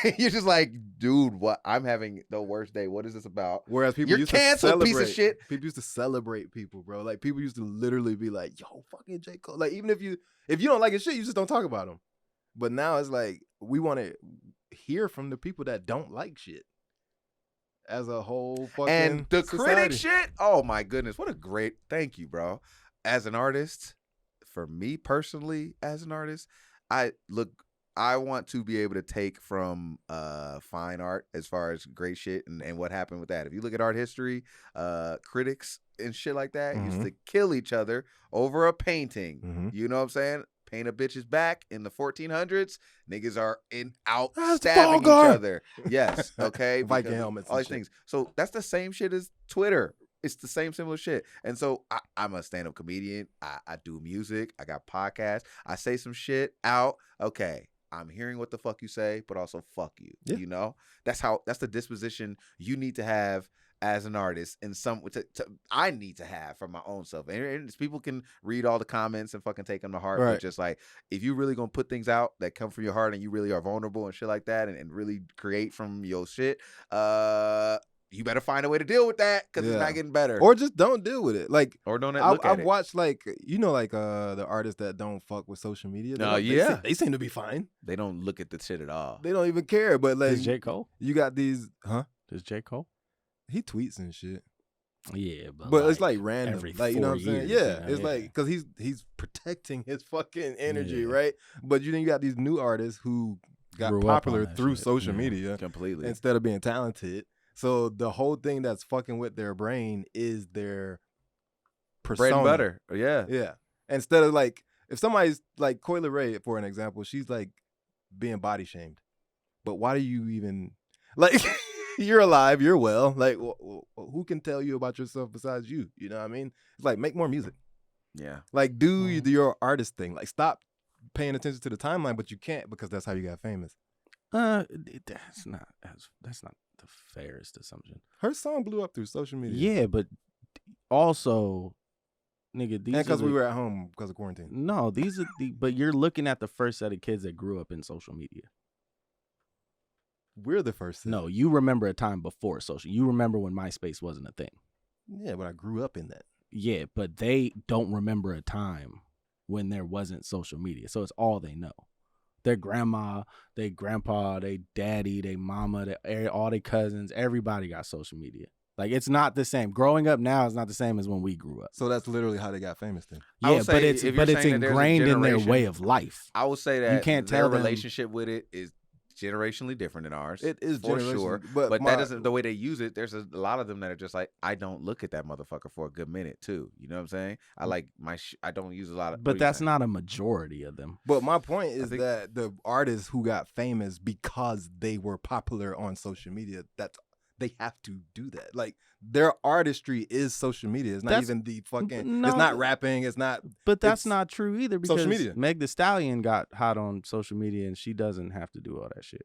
and you're just like, "Dude, what? I'm having the worst day. What is this about?" Whereas people You're used canceled, to piece celebrate. of shit. People used to celebrate people, bro. Like people used to literally be like, "Yo, fucking J. Cole." Like even if you don't like his shit, you just don't talk about him. But now it's like we want to hear from the people that don't like shit as a whole fucking And the society. critic shit. Oh my goodness, what a great thank you, bro. As an artist, for me personally, as an artist, I want to be able to take from fine art as far as great shit and what happened with that. If you look at art history, critics and shit like that used to kill each other over a painting. You know what I'm saying? Paint a bitch's back in the 1400s. Niggas are out stabbing each other. Yes, okay. Viking helmets, all these things. So that's the same shit as Twitter. It's the same similar shit. And so I'm a stand-up comedian. I do music. I got podcasts. I say some shit out. Okay, I'm hearing what the fuck you say, but also fuck you. Yeah. You know? That's the disposition you need to have as an artist, and I need to have for my own self. And people can read all the comments and fucking take them to heart. Right. But just like, if you really gonna put things out that come from your heart and you really are vulnerable and shit like that, and really create from your shit, you better find a way to deal with that because it's not getting better. Or just don't deal with it. Like, or don't look at I've it. watched like the artists that don't fuck with social media. They seem to be fine. They don't look at the shit at all. They don't even care. But like, Is J. Cole? You got these, huh? Is J. Cole? He tweets and shit. Yeah, but it's like random. Every like, you know what I'm saying? years, Yeah, it's like because he's protecting his fucking energy, right? But you got these new artists who got popular through social media completely instead of being talented. So the whole thing that's fucking with their brain is their persona. Bread and butter. Yeah. Instead of like, if somebody's like Coyle Ray, for an example, she's like being body shamed. But why do you even like? You're alive, you're well. Like, who can tell you about yourself besides you? You know what I mean? It's like, make more music. Yeah. Like, do your artist thing. Like, stop paying attention to the timeline, but you can't because that's how you got famous. That's not the fairest assumption. Her song blew up through social media. Yeah, but also, nigga, these because we were at home because of quarantine. No, these are but you're looking at the first set of kids that grew up in social media. We're the first set. No, you remember a time before social. You remember when MySpace wasn't a thing. Yeah, but I grew up in that. Yeah, but they don't remember a time when there wasn't social media. So it's all they know. Their grandma, their grandpa, their daddy, their mama, all their cousins, everybody got social media. Like, it's not the same. Growing up now is not the same as when we grew up. So that's literally how they got famous then. Yeah, but it's ingrained in their way of life. I would say that you can't tell their relationship with it is generationally different than ours. It is for sure, but that isn't the way they use it. There's a lot of them that are just like, I don't look at that motherfucker for a good minute too. You know what I'm saying? I like I don't use a lot of. But that's not a majority of them. But my point is that the artists who got famous because they were popular on social media, they have to do that. Like, their artistry is social media. It's not even the fucking. No, it's not rapping. It's not. But that's not true either. Because social media. Meg Thee Stallion got hot on social media, and she doesn't have to do all that shit.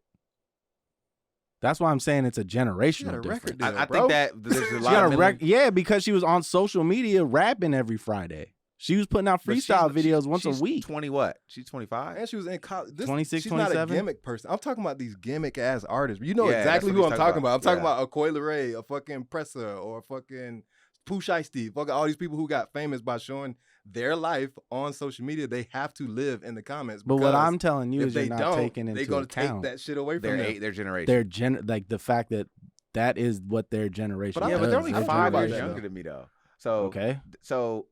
That's why I'm saying it's a generational difference. I think that there's a lot of yeah, because she was on social media rapping every Friday. She was putting out freestyle videos once a week. 20 what? She's 25? And she was in college. 26, she's 27? not a gimmick person. I'm talking about these gimmick-ass artists. You know exactly who I'm talking about. I'm talking about a Coyle Ray, a fucking Presser, or a fucking Pooh Shiesty. Fucking all these people who got famous by showing their life on social media. They have to live in the comments. But what I'm telling you is you're not taking into account. They're going to take that shit away from them. Their generation. Like, the fact that is what their generation does. But they're only 5 years younger than me, though. So, okay. So...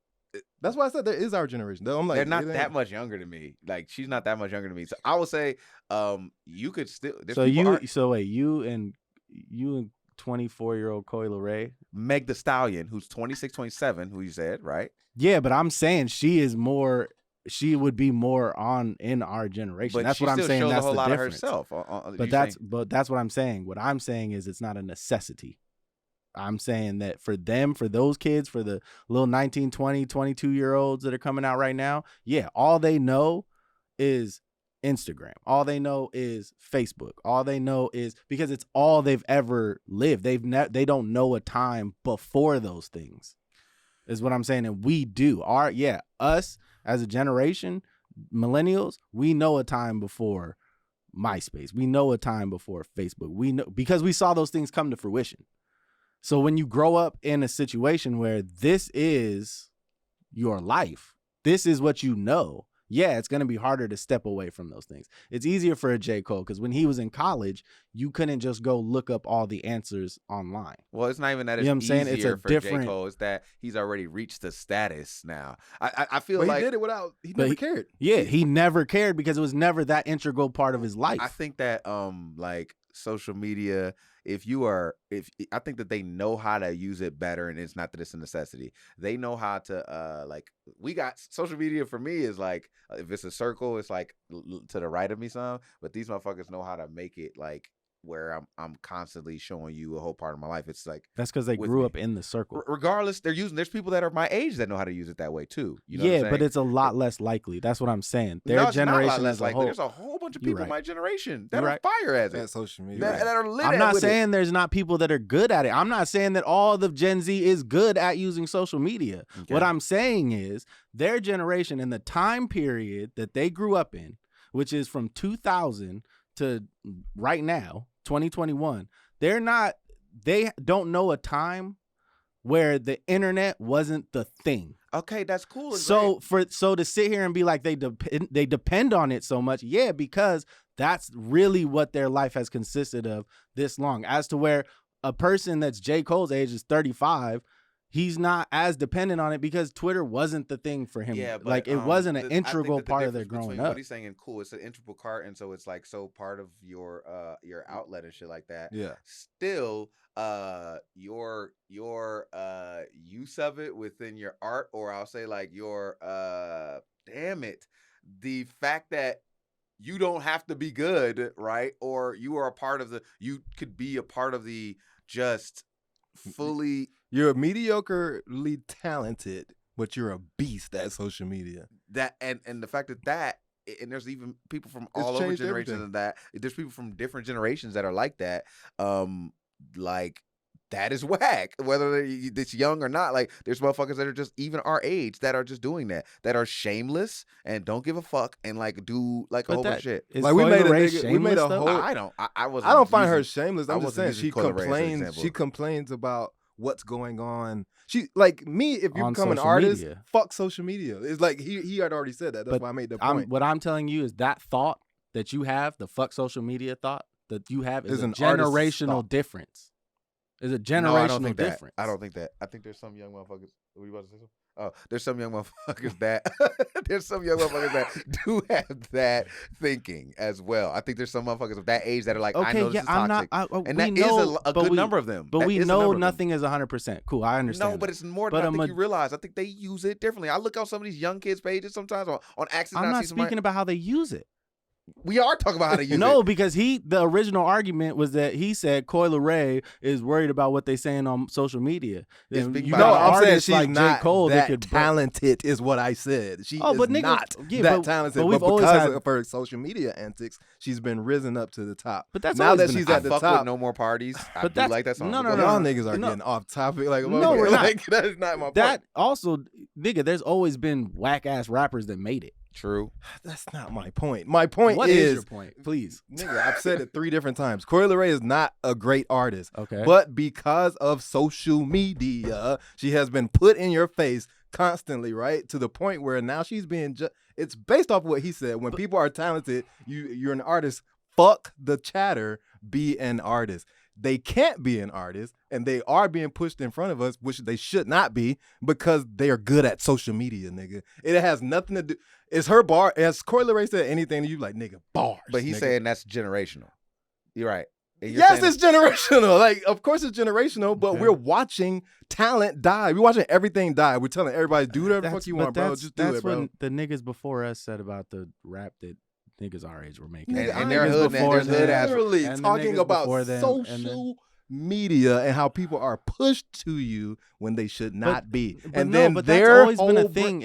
That's why I said there is our generation. I'm like, they're not that much younger than me. Like, she's not that much younger than me. So I would say, you could still. You and 24-year-old Coyle Ray, Meg Thee Stallion, who's 26, 27, who you said, right? Yeah, but I'm saying she would be more in our generation. But that's what I'm saying. That's a whole the lot difference. Of herself. But that's what I'm saying. What I'm saying is it's not a necessity. I'm saying that for those kids, for the little 19, 20, 22-year-olds that are coming out right now, yeah, all they know is Instagram. All they know is Facebook. All they know is because it's all they've ever lived. They don't know a time before those things. Is what I'm saying. And we do. Us as a generation, millennials, we know a time before MySpace. We know a time before Facebook. We know because we saw those things come to fruition. So when you grow up in a situation where this is your life, this is what you know, yeah, it's going to be harder to step away from those things. It's easier for a J. Cole because when he was in college, you couldn't just go look up all the answers online. Well, it's not even that it's you know what I'm saying? easier It's for J. Cole. It's that he's already reached the status now. I feel but like he did it without. He never cared. Yeah, he never cared because it was never that integral part of his life. I think that like social media, I think that they know how to use it better, and it's not that it's a necessity. They know how to we got social media for me is like if it's a circle, it's like to the right of me some, but these motherfuckers know how to make it like where I'm constantly showing you a whole part of my life. It's like that's because they grew up in the circle. Regardless, there's people that are my age that know how to use it that way too. You know what I'm saying? But it's a lot less likely. That's what I'm saying. Their it's generation not a lot less as a likely. whole. There's a whole bunch of people in my generation that You're are fire at it. That social media. That are lit I'm at not with saying it. there's not people that are good at it. I'm not saying that all the Gen Z is good at using social media. Okay. What I'm saying is their generation and the time period that they grew up in, which is from 2000 to right now, 2021, they don't know a time where the internet wasn't the thing. Okay, that's cool. So to sit here and be like they depend on it so much, yeah, because that's really what their life has consisted of this long. As to where a person that's J. Cole's age is 35, he's not as dependent on it because Twitter wasn't the thing for him. Yeah, but, like it wasn't an integral part of their growing up. What he's saying, cool, it's an integral part, and so it's like so part of your outlet and shit like that. Yeah. Still, your use of it within your art, or I'll say like your the fact that you don't have to be good, right? Or you could be a part of the just fully. You're mediocrely talented, but you're a beast at social media. That and the fact that and there's even people from all over generations of that. There's people from different generations that are like that. Like that is whack. Whether it's young or not, like there's motherfuckers that are just even our age that are just doing that are shameless and don't give a fuck and like do like a whole bunch of shit. Like we made a whole. I don't find her shameless. I'm just saying she complains. She complains about what's going on. She like me. If you become an artist, fuck social media. It's like he had already said that. That's why I made the point. What I'm telling you is that thought that you have, the fuck social media thought that you have, is a an generational difference. Is a generational difference. I don't think that. I think there's some young motherfuckers. What are you about to say? Oh, there's some young motherfuckers that do have that thinking as well. I think there's some motherfuckers of that age that are like, I know this is toxic. And that is a good number of them. But we know nothing is 100%. Cool, I understand. No, but it's more than I think you realize. I think they use it differently. I look on some of these young kids' pages sometimes on accident. I'm not speaking about how they use it. We are talking about how to use it. No, because the original argument was that he said Coi Leray is worried about what they saying on social media. I'm saying she's like not J. Cole that talented is what I said. She is not that talented, but because of her social media antics, she's been risen up to the top. But that's now that she's at the top. With No More Parties. I do like that song. No, y'all niggas are getting off topic. Like, no, we're not. That is not my point. That also, nigga, there's always been whack ass rappers that made it. True. That's not my point. My point what is your point? Please. Nigga, I've said it 3 different times. Coi Leray is not a great artist. Okay. But because of social media, she has been put in your face constantly, right? To the point where now she's being it's based off what he said. When people are talented, you're an artist. Fuck the chatter. Be an artist. They can't be an artist, and they are being pushed in front of us, which they should not be, because they are good at social media, nigga. It has nothing to do. It's her bar. As Coi Leray said anything to you, like, nigga, bars. But he's saying that's generational. You're right. Yes, it's generational. Like, of course it's generational, but we're watching talent die. We're watching everything die. We're telling everybody, do whatever the fuck you want, bro. Just do it, bro. That's what the niggas before us said about the rap that niggas our age were making. And their hood ass literally talking about social media and how people are pushed to you when they should not be. But that's always been a thing.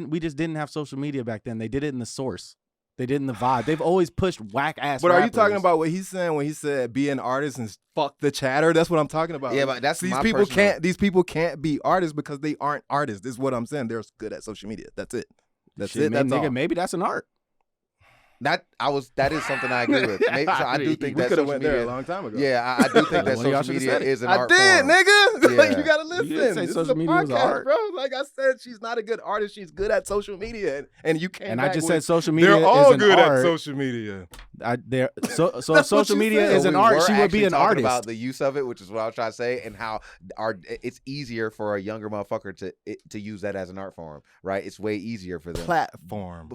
We just didn't have social media back then. They did it in the source. They did in the Vibe. They've always pushed whack ass. But are you talking about what he's saying when he said be an artist and fuck the chatter? That's what I'm talking about. Yeah, but that's these my people personal... can't. These people can't be artists because they aren't artists. This is what I'm saying. They're good at social media. That's it. That's it. That's nigga, all. maybe that's an art. That is something I agree with. Maybe, so I do think that social media there a long time ago. Yeah, I do think that One of y'all social should've media said it. is an I art did, form. nigga. Like Yeah. you gotta listen. You didn't say This social is a media was podcast, art. bro. Like I said, she's not a good artist. She's good at social media, and you can't. And I just said social media they're all is an good art. at social media. So That's social what you media said. is an We art. were She would actually be an talking artist. about the use of it, which is what I was trying to say, and how it's easier for a younger motherfucker to use that as an art form, right? It's way easier for them. Platform.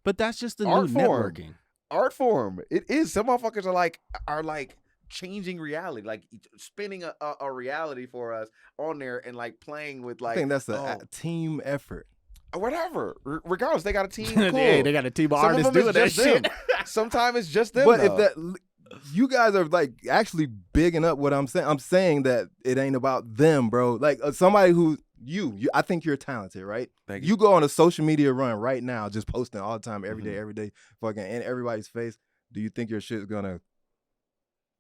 But that's just the new Art form. networking. Art form. It is. Some motherfuckers are like changing reality, like spinning a reality for us on there and like playing with like. I think that's a team effort. Whatever. Regardless, they got a team. Cool. Hey, they got a team of Some artists of them doing that is just shit. them. Sometimes it's just them. But though. if that, you guys are like actually bigging up what I'm saying. I'm saying that it ain't about them, bro. Like somebody who you, I think you're talented, right? Thank You go on a social media run right now, just posting all the time, every Mm-hmm. day, fucking in everybody's face. Do you think your shit's gonna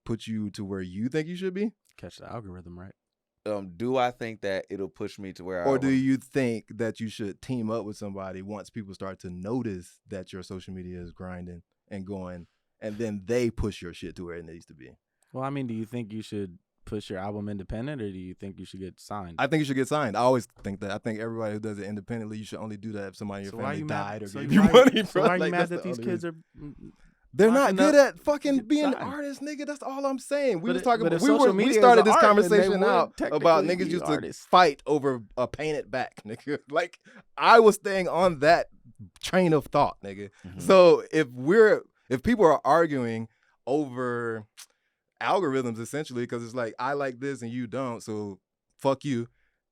put you to where you think you should be? Catch the algorithm, right? Do I think that it'll push me to where Or do you think that you should team up with somebody once people start to notice that your social media is grinding and going, and then they push your shit to where it needs to be? Well, I mean, do you think you should push your album independent, or do you think you should get signed? I think you should get signed. I always think that. I think everybody who does it independently, you should only do that if somebody in your family died or gave you money, So bro. why are you Like, mad that's that the these only kids reason. are? They're not locking good up at fucking get being signed? artists, nigga. That's all I'm saying. We But was it- talking but about if social we media started is this art, then they conversation would out technically about be niggas used artists. to fight over a painted back, nigga. Like I was staying on that train of thought, nigga. Mm-hmm. So if people are arguing over algorithms essentially, because it's like I like this and you don't, so fuck you.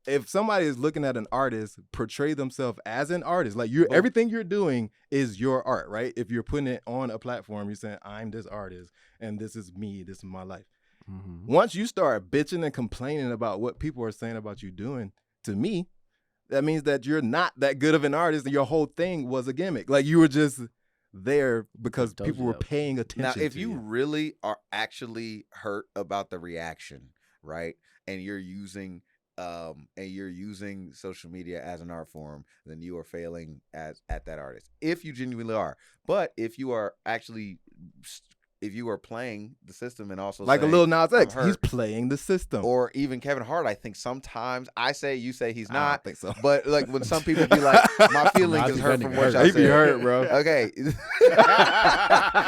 If somebody is looking at an artist portray themselves as an artist, like everything you're doing is your art, right? If you're putting it on a platform, you're saying I'm this artist and this is me, this is my life. Mm-hmm. Once you start bitching and complaining about what people are saying about you doing, to me, that means that you're not that good of an artist and your whole thing was a gimmick. Like you were just there because people were paying attention. Now, if to you really are actually hurt about the reaction, right, and you're using social media as an art form, then you are failing at that artist. If you genuinely are, but if you are actually, if you are playing the system and also like saying, a Lil Nas X, hurt, he's playing the system. or even Kevin Hart, I think sometimes I say you say he's I not, don't think so. but like when some people be like, my feelings is hurt from what y'all He be said. hurt, bro. Okay.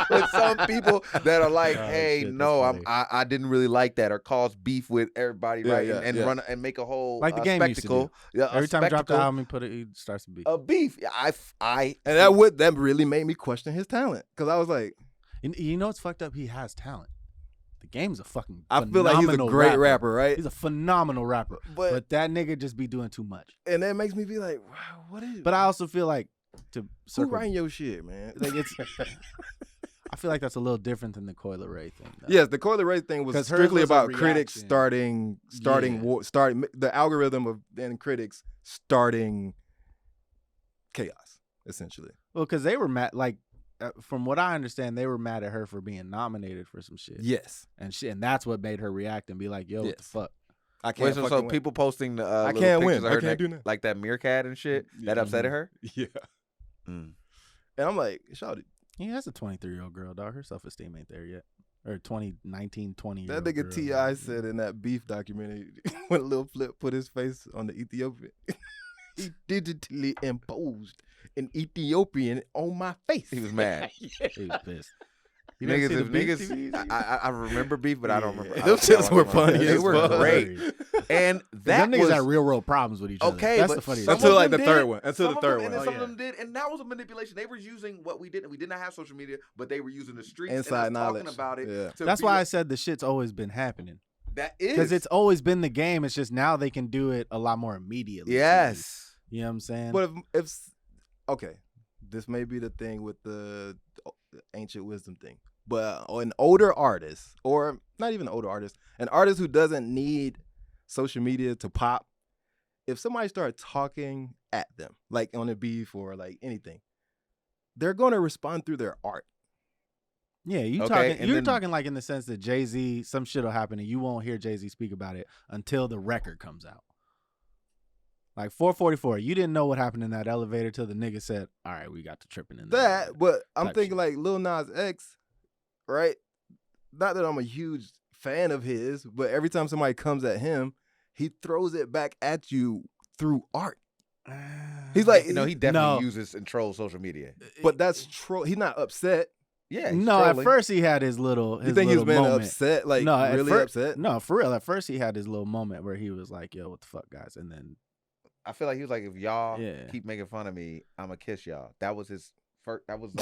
With some people that are like, hey, shit, no, that's I didn't really like that, or cause beef with everybody, Yeah, right? yeah, and yeah. run and make a whole Like the game used to spectacle. do. Yeah, Every time he dropped the album, he starts to beef. a beef. I And that really made me question his talent. Because I was like, You know what's fucked up? He has talent. The game's a fucking I feel like he's a phenomenal great rapper, right? He's a phenomenal rapper. But- But that nigga just be doing too much. And that makes me be like, wow, what is But I also feel like who circle, writing your shit, man? like it's I feel like that's a little different than the Coil Ray thing. Though. Yes, the Coil Ray thing was 'Cause hers strictly was a about critics reaction. starting Yeah. starting the algorithm of then critics starting chaos, essentially. Well, because they were mad. Like from what I understand, they were mad at her for being nominated for some shit. Yes, and that's what made her react and be like, "Yo, what the Yes. fuck?" I Wait, can't. so fucking win. people posting the I little can't pictures win. of I her can't do that. like that meerkat and shit that upset her. Yeah, Mm. and I'm like, shout it. He has a 23-year-old girl, dog. Her self-esteem ain't there yet. Or 2019, 20. That nigga T.I. said in that Beef documentary when Lil Flip put his face on the Ethiopian, he digitally imposed an Ethiopian on my face. He was mad. He was pissed. You didn't Niggas, see the if Beef niggas, TVs? I remember beef, but I don't remember. I Those don't think I shits were watched them. funny They as were fuck. great, and that Them niggas was had real world problems with each other. okay. That's but the funniest. some Until of like them the third did. one. Until Some the of third them, and one. then Oh, some yeah. of them did, and that was a manipulation. They were using what we didn't. We didn't have social media, but they were using the streets Inside and us knowledge. talking about it. Yeah. to That's be why I like, said the shit's always been happening. that is Because it's always been the game. It's just now they can do it a lot more immediately. yes. You know what I'm saying? But if okay, this may be the thing with the ancient wisdom thing, but an older artist, or not even an older artist, an artist who doesn't need social media to pop, if somebody started talking at them, like on a beef or like anything, they're going to respond through their art. Yeah, you're talking like in the sense that Jay-Z, some shit will happen and you won't hear Jay-Z speak about it until the record comes out. Like 444, you didn't know what happened in that elevator till the nigga said, "All right, we got to tripping in there." But I'm thinking like Lil Nas X, right? Not that I'm a huge fan of his, but every time somebody comes at him, he throws it back at you through art. He's like, he definitely uses and trolls social media. But that's troll. He's not upset. Yeah, no. Trolling. At first he had his little. You think he was being moment. upset? Like no, really upset? No, for real. At first he had his little moment where he was like, "Yo, what the fuck, guys?" And then I feel like he was like, "If y'all keep making fun of me, I'ma kiss y'all." That was his first. That was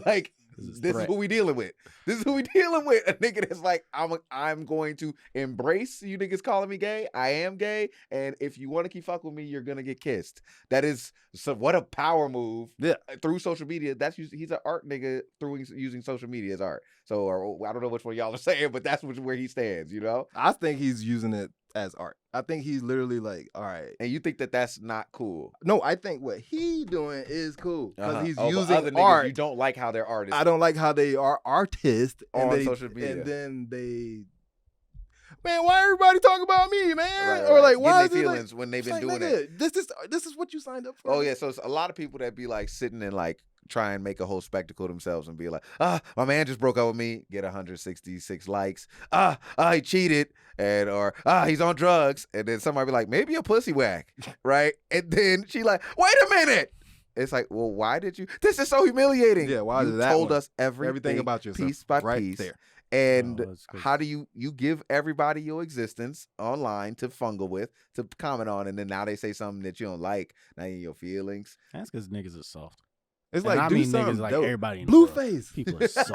like. This is who we dealing with. This is who we dealing with. A nigga that's like, I'm going to embrace you niggas calling me gay. I am gay, and if you want to keep fucking with me, you're gonna get kissed. That is what a power move. Yeah, through social media. He's an art nigga through using social media as art. So I don't know which one y'all are saying, but that's where he stands. You know, I think he's using it as art. I think he's literally like, all right. And you think that that's not cool? No, I think what he doing is cool because he's using other art. Niggas, you don't like how they're artists. I don't like how they are artists on social media. And then man, why everybody talk about me, man? Right. Or like, why is feelings when they've been doing it? This is what you signed up for. Oh yeah, so it's a lot of people that be like sitting and like try and make a whole spectacle themselves and be like, my man just broke up with me, get 166 likes. He cheated, or he's on drugs, and then somebody be like, maybe a pussy whack, right? And then she like, wait a minute. It's like, well, why did you? This is so humiliating. Yeah, why you did that told one? us everything about yourself, piece by right piece. There. And how do you give everybody your existence online to fungal with, to comment on, and then now they say something that you don't like, now you're in your feelings. That's because niggas are soft. It's like, do something niggas like everybody. Blueface. People are soft.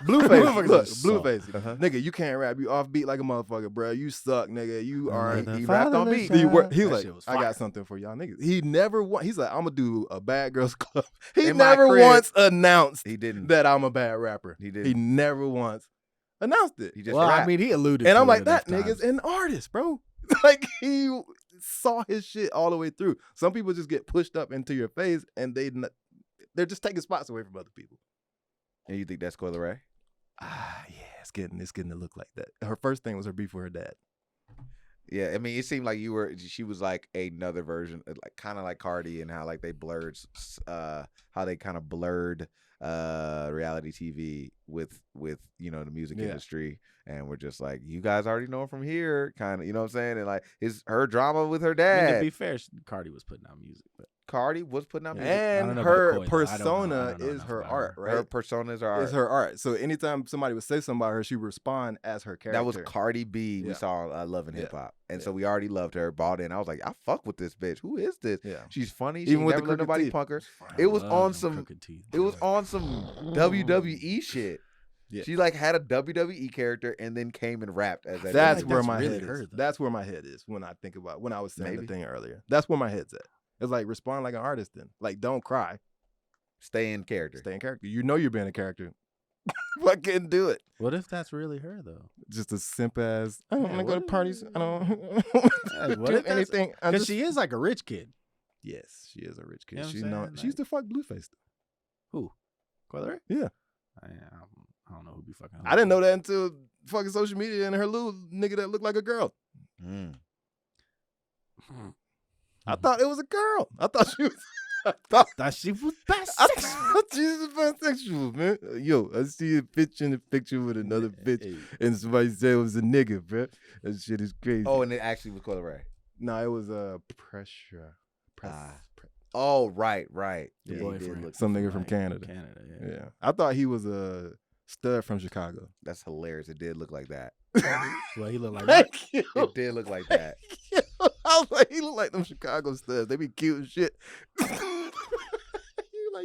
Blueface. Look, Blueface. Nigga, you can't rap. You offbeat like a motherfucker, bro. You suck, nigga. You are. He rapped on beat. He was like, I got something for y'all niggas. He never he's like, I'm gonna do a Bad Girls Club. He never once announced that I'm a bad rapper. He didn't. He never once announced it. He just rapped. I mean, he alluded and to I'm like, it that nigga's an artist, bro. Like, he saw his shit all the way through. Some people just get pushed up into your face and they're just taking spots away from other people. And you think that's Coi Leray? Yeah, it's getting to look like that. Her first thing was her beef with her dad. Yeah, I mean, it seemed like she was like another version, like kind of like Cardi, and how like they blurred, how they kind of blurred reality TV with the music industry, and we're just like, you guys already know from here, kind of, you know what I'm saying? And like her drama with her dad. I mean, to be fair, Cardi was putting out music, but Cardi was putting out music. And her persona is her art, right? Her persona is her art. It's her art. So anytime somebody would say something about her, she would respond as her character. That was Cardi B. We saw Love and Hip Hop. And so we already loved her, bought in. I was like, I fuck with this bitch. Who is this? Yeah. She's funny. She never let nobody punk her. It was on some WWE shit. Yeah. She like had a WWE character and then came and rapped as that. That's where my head is. That's where my head is when I think about when I was saying the thing earlier. That's where my head's at. It's like, respond like an artist then. Like, don't cry. Stay in character. Stay in character. You know you're being a character. Fucking do it. What if that's really her though? Just as simple as, I don't want to go to parties. I don't do anything. Because she is like a rich kid. Yes, she is a rich kid. You know she used to fuck Blueface. Who? Coi Leray? Yeah. I don't know who be fucking. I didn't know that until fucking social media and her little nigga that looked like a girl. I thought it was a girl. I thought she was. I thought she was bisexual. I thought she was bisexual, man. Yo, I see a picture in the picture with another bitch, and somebody said it was a nigga, bro. That shit is crazy. Oh, and it actually was Coi Leray. No, it was Pressure. Oh, right. Yeah, boyfriend. Some nigga from Canada. Yeah. I thought he was a stud from Chicago. That's hilarious. It did look like that. Well, he looked like that. It did look like that. I was like, he looked like them Chicago studs. They be cute as shit.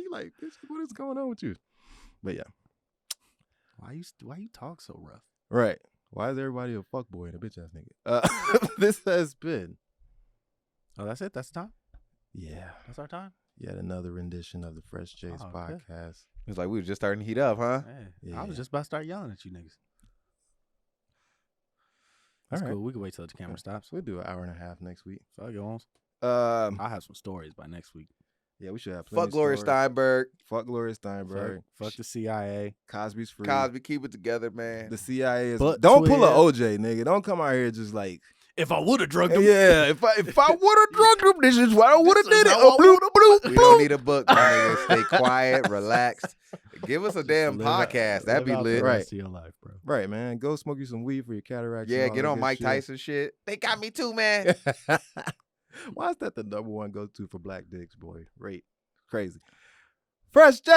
you like, bitch, what is going on with you? But yeah. Why you talk so rough? Right. Why is everybody a fuckboy and a bitch ass nigga? This has been. Oh, that's it? That's time? Yeah. That's our time? Yet another rendition of the Fresh J's podcast. It's like we were just starting to heat up, huh? Yeah. I was just about to start yelling at you niggas. That's cool. We can wait till the camera stops. We'll do an hour and a half next week. So I'll have some stories by next week. Yeah, we should have plenty Fuck Gloria stories. Steinberg. Fuck Gloria Steinberg. Fuck the CIA. Cosby's free. Cosby, keep it together, man. The CIA is. But Don't pull a twin. OJ, nigga. Don't come out here just like. If I would have drugged him. Yeah, if I would have drugged him, this is what I would have did it. how I would've- We don't need a book, my nigga. Stay quiet, relaxed. Give us a damn podcast. That'd be lit. The Right. rest of your life, bro. Right, man. Go smoke you some weed for your cataracts. Yeah, and all get that on good Mike shit. Tyson shit. They got me too, man. Why is that the number one go-to for black dicks, boy? Rate. Crazy. Fresh James!